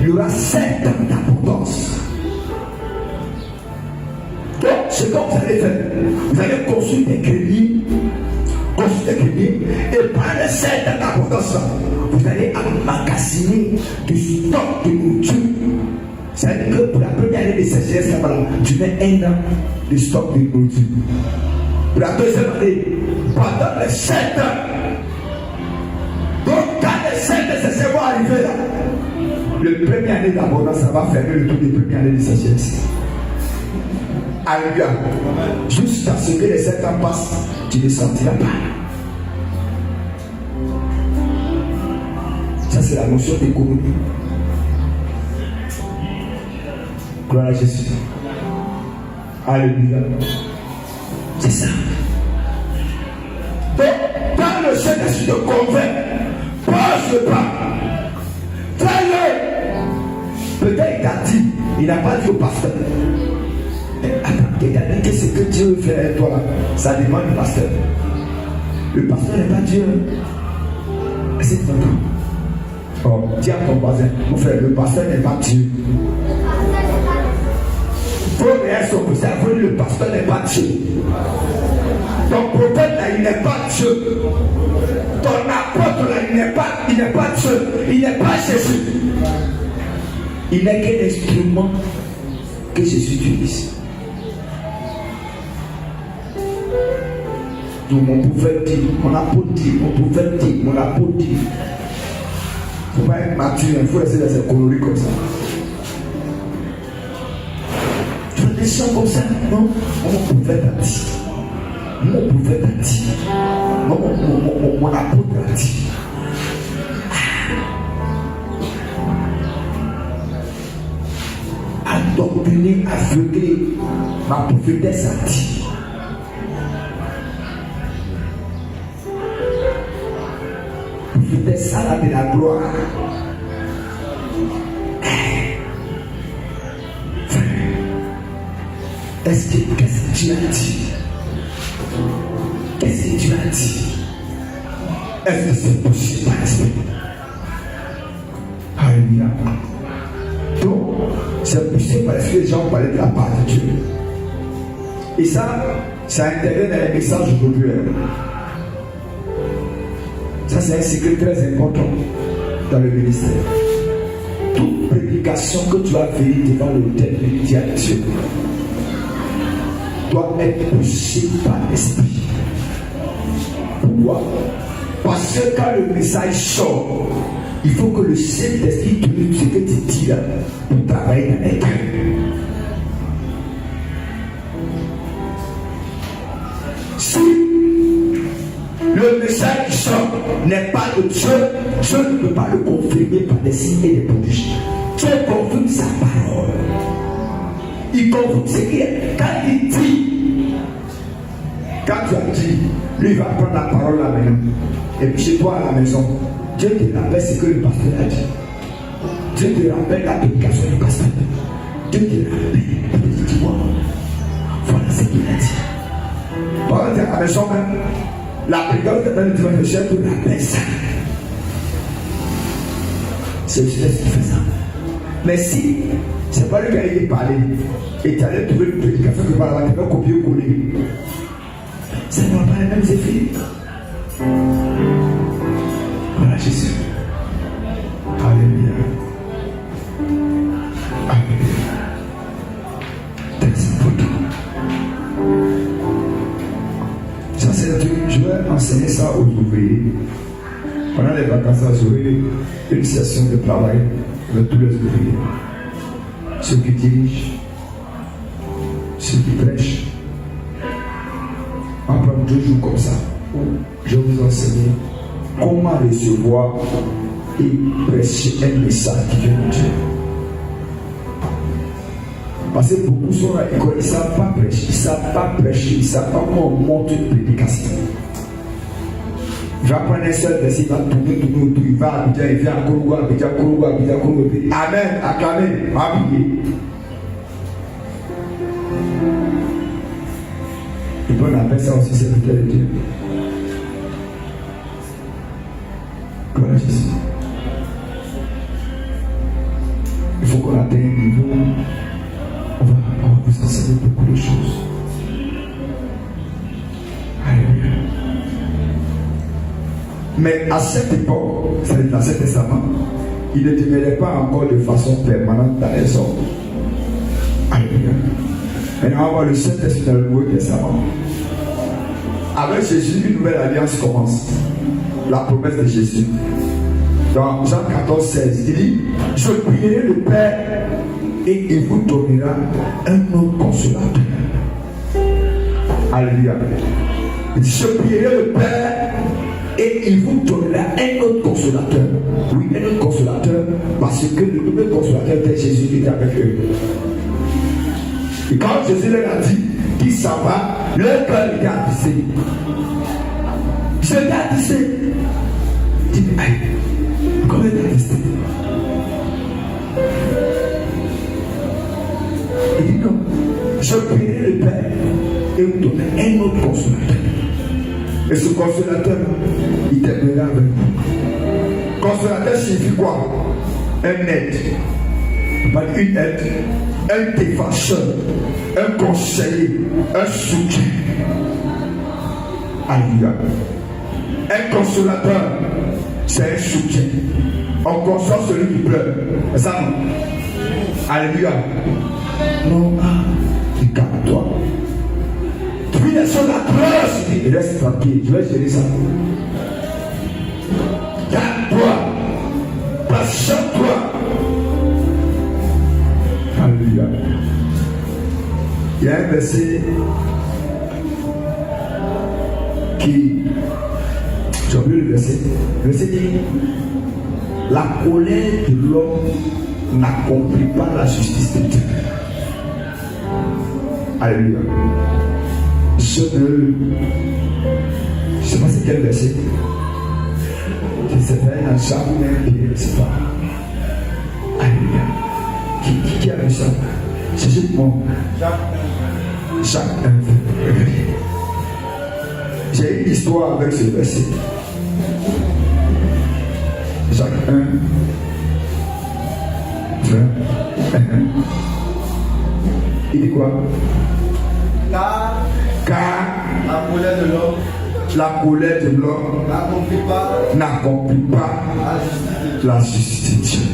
il y aura 7 ans d'abondance. Donc, ce que vous allez faire, vous allez construire des crédits, et par les 7 ans d'abondance là, vous allez emmagasiner du stock de nourriture. C'est-à-dire que pour la première année de sécheresse, tu mets 1 an de stock de nourriture. Pour la deuxième année, pendant les 7 ans. Donc, quand les 7 ans vont arriver là, le premier année d'abondance, ça va fermer le tout des premières années de sécheresse. Alléluia. Jusqu'à ce que les 7 ans passent, tu ne sentiras pas. Ça, c'est la notion d'économie. Gloire à Jésus. Alléluia. C'est ça. Donc, quand le Saint-Esprit te convainc, pose le pas. Fais-le. Peut-être il t'a dit, il n'a pas dit au pasteur. Attends, qu'est-ce que Dieu fait avec toi là? Ça demande le pasteur. Le pasteur n'est pas Dieu. C'est ton temps. Oh, dis à ton voisin, mon frère, le pasteur n'est pas Dieu. Le pasteur n'est pas Dieu. Ton prophète là, il n'est pas Dieu. Ton apôtre là, il n'est pas Dieu. Il n'est pas Jésus. Il n'est qu'un instrument que Jésus utilise. Donc mon prophète dit, mon apôtre dit, mon prophète dit, mon apôtre dit. Il ne faut pas être mature, il faut essayer de se colorer comme ça. Tu fais des chants comme ça, non? Mon prophète a dit. Mon prophète a dit. Mon apôtre a dit. Endoctriner, aveugler, ma prophétesse a dit. Des salades de la gloire. Qu'est-ce que tu as dit? Qu'est-ce que tu as dit? Est-ce que c'est possible par l'esprit? Alléluia. Donc, c'est possible parce que les gens ont parlé de la part de Dieu. Et ça intervient dans les messages aujourd'hui. Ça, c'est un secret très important dans le ministère. Toute prédication que tu as venue devant l'autel de Dieu doit être poussée par l'esprit. Pourquoi? Parce que quand le message sort, il faut que le Saint-Esprit te dise ce que tu dis là pour travailler dans les cœurs. Si le message qui sort n'est pas de Dieu, Dieu ne peut pas le confirmer par des signes et des prodiges. Dieu confirme sa parole. Il confirme ce qu'il est. Quand il dit, quand tu as dit, lui il va prendre la parole à la maison. Et puis chez toi à la maison, Dieu te rappelle ce que le pasteur a dit. Dieu te rappelle la prédication du pasteur. Dieu te rappelle. Tu vois, voilà ce qu'il a dit. Par exemple, à la maison même, la prédication de Dieu te rappelle ça. C'est Dieu qui fait ça. Mais si c'est pas lui qui a été parlé et tu allais trouver une prédication que par là tu vas copier-coller, ça n'aura pas les mêmes effets. Voilà Jésus. Alléluia. Ça, c'est un truc, je vais enseigner ça aux ouvriers. Pendant les vacances, j'aurai une session de travail avec tous les ouvriers. Ceux qui dirigent, ceux qui prêchent. On prend 2 jours comme ça. Je vais vous enseigner comment recevoir et prêcher un message qui vient de Dieu. Parce que beaucoup sont à l'école, ils ne savent pas prêcher, ils ne savent pas prêcher, ils ne savent pas comment on monte une prédication. Il va prendre un seul verset, il va tourner autour, il va à Abidjan, il vient à Kourouga, Abidjan. Amen, acclamez, habillé. Et puis on appelle ça aussi serviteur de Dieu. Gloire à Jésus. Il faut qu'on atteigne un niveau. On va vous enseigner beaucoup de choses. Alléluia. Mais à cette époque, c'est dans l'Ancien Testament, il ne demeurait pas encore de façon permanente dans les hommes. Alléluia. Maintenant, on va voir le Saint-Esprit dans le Nouveau Testament. Avec Jésus, une nouvelle alliance commence. La promesse de Jésus. Dans Jean 14, 16, il dit: je prierai le Père et il vous donnera un autre consolateur. Alléluia. Il dit: je prierai le Père et il vous donnera un autre consolateur. Oui, un autre consolateur, parce que le nouveau consolateur était Jésus qui était avec eux. Et quand Jésus leur a dit qu'il s'en va, leur cœur était attissé. J'étais attissé. Il dit: aïe, comment est attissé? Il dit: non, je prierai le Père et vous donner un autre consolateur. Et ce consolateur, il t'aimera avec vous. Consolateur signifie quoi? Un aide. Pas une aide, un défenseur, un conseiller, un soutien. Alléluia. Un consolateur, c'est un soutien. On console celui qui pleure. C'est ça, non? Alléluia. Non, calme-toi. Puis les choses atroces, il reste tranquille, je vais gérer ça. Calme-toi. Patiente-toi. Alléluia. Il y a un verset qui, j'ai oublié le verset. Le verset dit: la colère de l'homme n'accomplit pas la justice de Dieu. Alléluia. Je ne sais pas c'est quel verset. Je ne sais pas, un chat ou un pied, je ne sais pas. Alléluia. Qui a vu ça? C'est juste moi. Jacques 1. J'ai une histoire avec ce verset. Jacques 1. Il dit quoi? Car la colère de l'homme n'accomplit pas la justice de Dieu.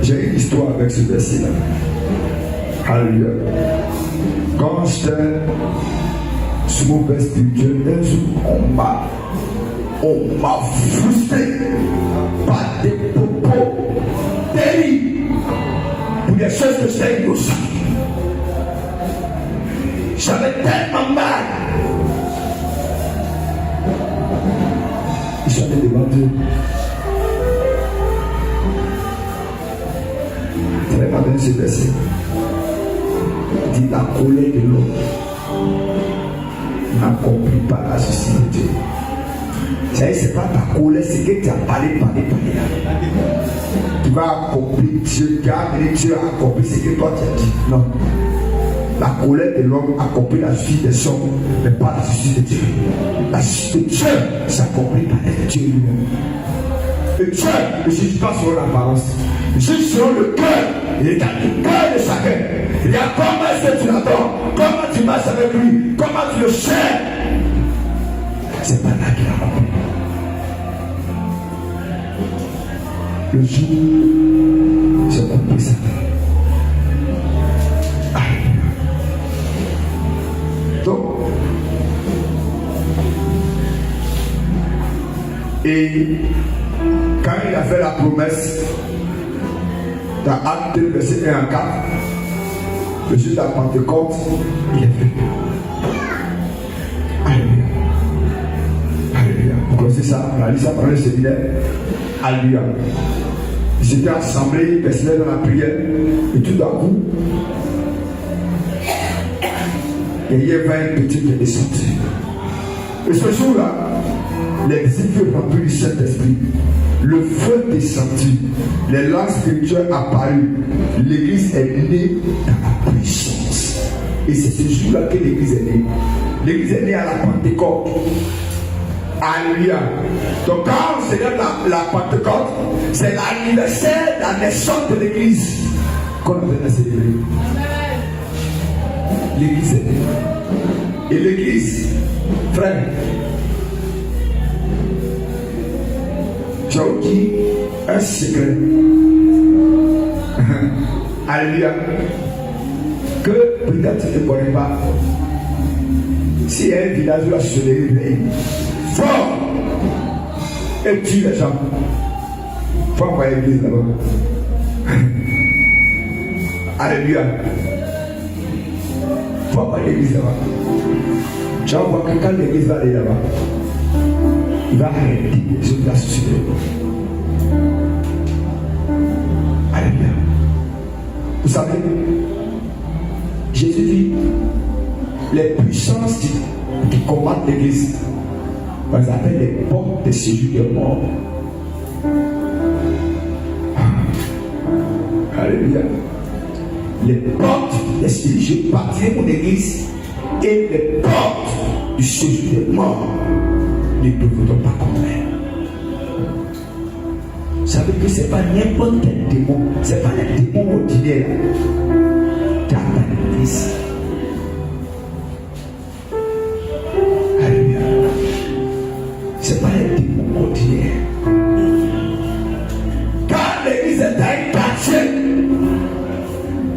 J'ai une histoire avec ce verset-là. Alléluia. Quand j'étais sur mon père spirituel, un jour, on m'a frustré par des propos terribles pour des choses que j'étais innocent. J'avais tellement mal. Ils sont allés devant Dieu. Je vais pas donner ce verset. Il dit: la colère de l'homme n'accomplit pas la justice de Dieu. C'est pas ta colère, c'est que tu as parlé. Tu vas accomplir Dieu, tu as amené Dieu à accomplir ce que toi tu as dit. Non. La colère de l'homme accomplit la justice des hommes, mais pas la justice de Dieu. La justice de Dieu s'accomplit par Dieu lui-même. Et Dieu ne juge pas sur l'apparence, il juge sur le cœur. Il est dans le cœur de chacun. Il y a comment est-ce que tu l'adores, comment tu marches avec lui, comment tu le cherches. C'est pas là qu'il a compris. Le jour, j'ai compris ça. Donc, Et quand il a fait la promesse, dans Actes 2, verset 1 à 4, le jour de la Pentecôte, il est venu. Alléluia. Alléluia. Vous connaissez ça? On a lu ça pendant le séminaire. Alléluia. Ils s'étaient assemblés, ils persévéraient dans la prière, et tout d'un coup, il y avait un petit qui est descendu. Et ce jour-là, les disciples furent remplis du Saint-Esprit. Le feu descendit, les langues spirituelles apparurent. L'église est née dans la puissance. Et c'est ce jour-là que l'église est née. L'église est née à la Pentecôte. Alléluia. Donc quand on célèbre la Pentecôte, c'est l'anniversaire de la naissance de l'église qu'on vient de célébrer. L'église est née. Et l'église, frère, j'ai dit un secret. Alléluia. Que peut-être tu ne connais pas. S'il y a un village où la sonnerie réveille fort et tue les gens, il faut envoyer l'église là-bas. Alléluia. Il faut envoyer l'église là-bas. Tu vas voir que quand l'église va aller là-bas, il va arrêter les autres à susciter. Alléluia. Vous savez, Jésus dit, les puissances qui combattent l'église, on les appelle les portes de séjour des morts. Alléluia. Les portes de séjour, je bâtirai mon église, et les portes du séjour des morts ne peuvent pas combattre. Vous savez que ce n'est pas n'importe quel démon, ce n'est pas les démons ordinaires qui attaquent l'église. Alléluia. Ce n'est pas les démons ordinaires. Quand l'église est dans un quartier,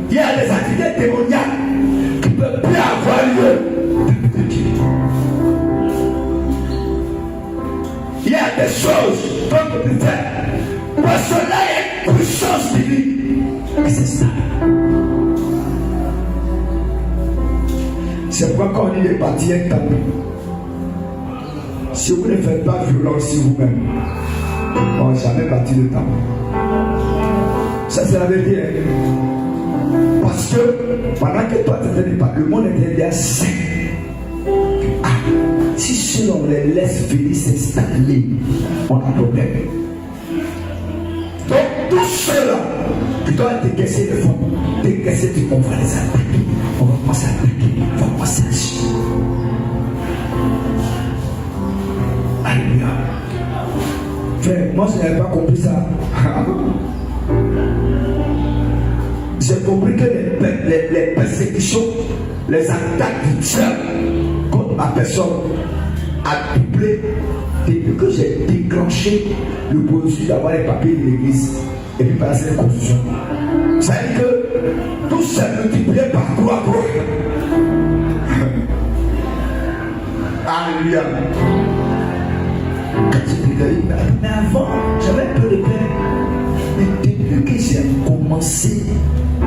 il y a des activités démoniaques qui ne peuvent plus avoir lieu dans le quartier. Il y a des choses qu'on peut faire. Parce que là, il y a une puissance divine. Et c'est ça. C'est pourquoi quand on dit les bâtis un tapis, si vous ne faites pas violence sur vous-même, on n'a jamais bâti le tapis. Ça, c'est la vérité. Parce que pendant que toi, tu n'es pas, le monde est bien sain. Ah, si ceux on les laisse venir s'installer, on a un problème. Donc, tout cela, tu dois décaisser le fond. Décaisser, on va les attaquer. On va commencer à attaquer. On va commencer à agir. Alléluia. Frère, moi, je n'avais pas compris ça. J'ai compris que les persécutions, les attaques du diable contre ma personne a doublé depuis que j'ai déclenché le processus d'avoir les papiers de l'église et puis passer les constructions. Ça veut dire que tout ça multiplié par croix. Alléluia. Quand mais avant, j'avais un peu de peine. Mais depuis que j'ai commencé,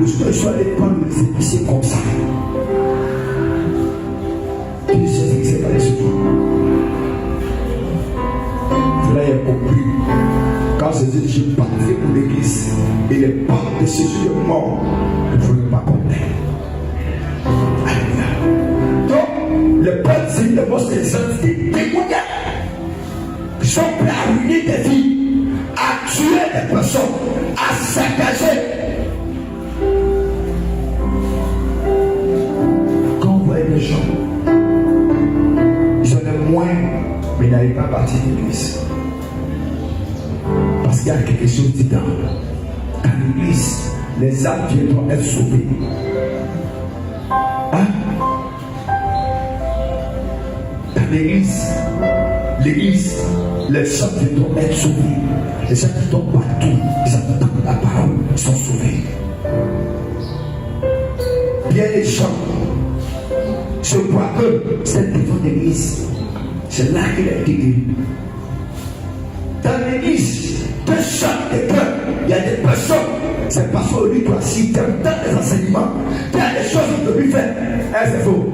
je suis allé prendre les épiciers comme ça. Tu sais ce qui s'est passé. Là, il a compris. Quand Jésus dit, je partirai pour l'église et les portes de ce jour de mort ne pourront pas comprendre. Alléluia. Donc, les portes civiles de mort, c'est les gens des démoniaques qui sont prêts à ruiner des vies, à tuer des personnes, à saccager. Quand vous voyez les gens, ils en ont moins, mais ils n'arrivent pas à partir de l'église. Parce qu'il y a quelque chose dedans. Dans l'église, les âmes doivent être sauvées. Hein? Dans l'église, les gens doivent être sauvés. Les gens qui tombent partout, ils entendent la parole, sont sauvés. Bien les gens, je crois que c'est devant l'église. C'est là qu'il a été guéri. dans l'église, de chaque cœur, il y a des personnes, c'est parce que lui, toi, si tu entends les enseignements, tu as des choses que tu peux faire. C'est faux.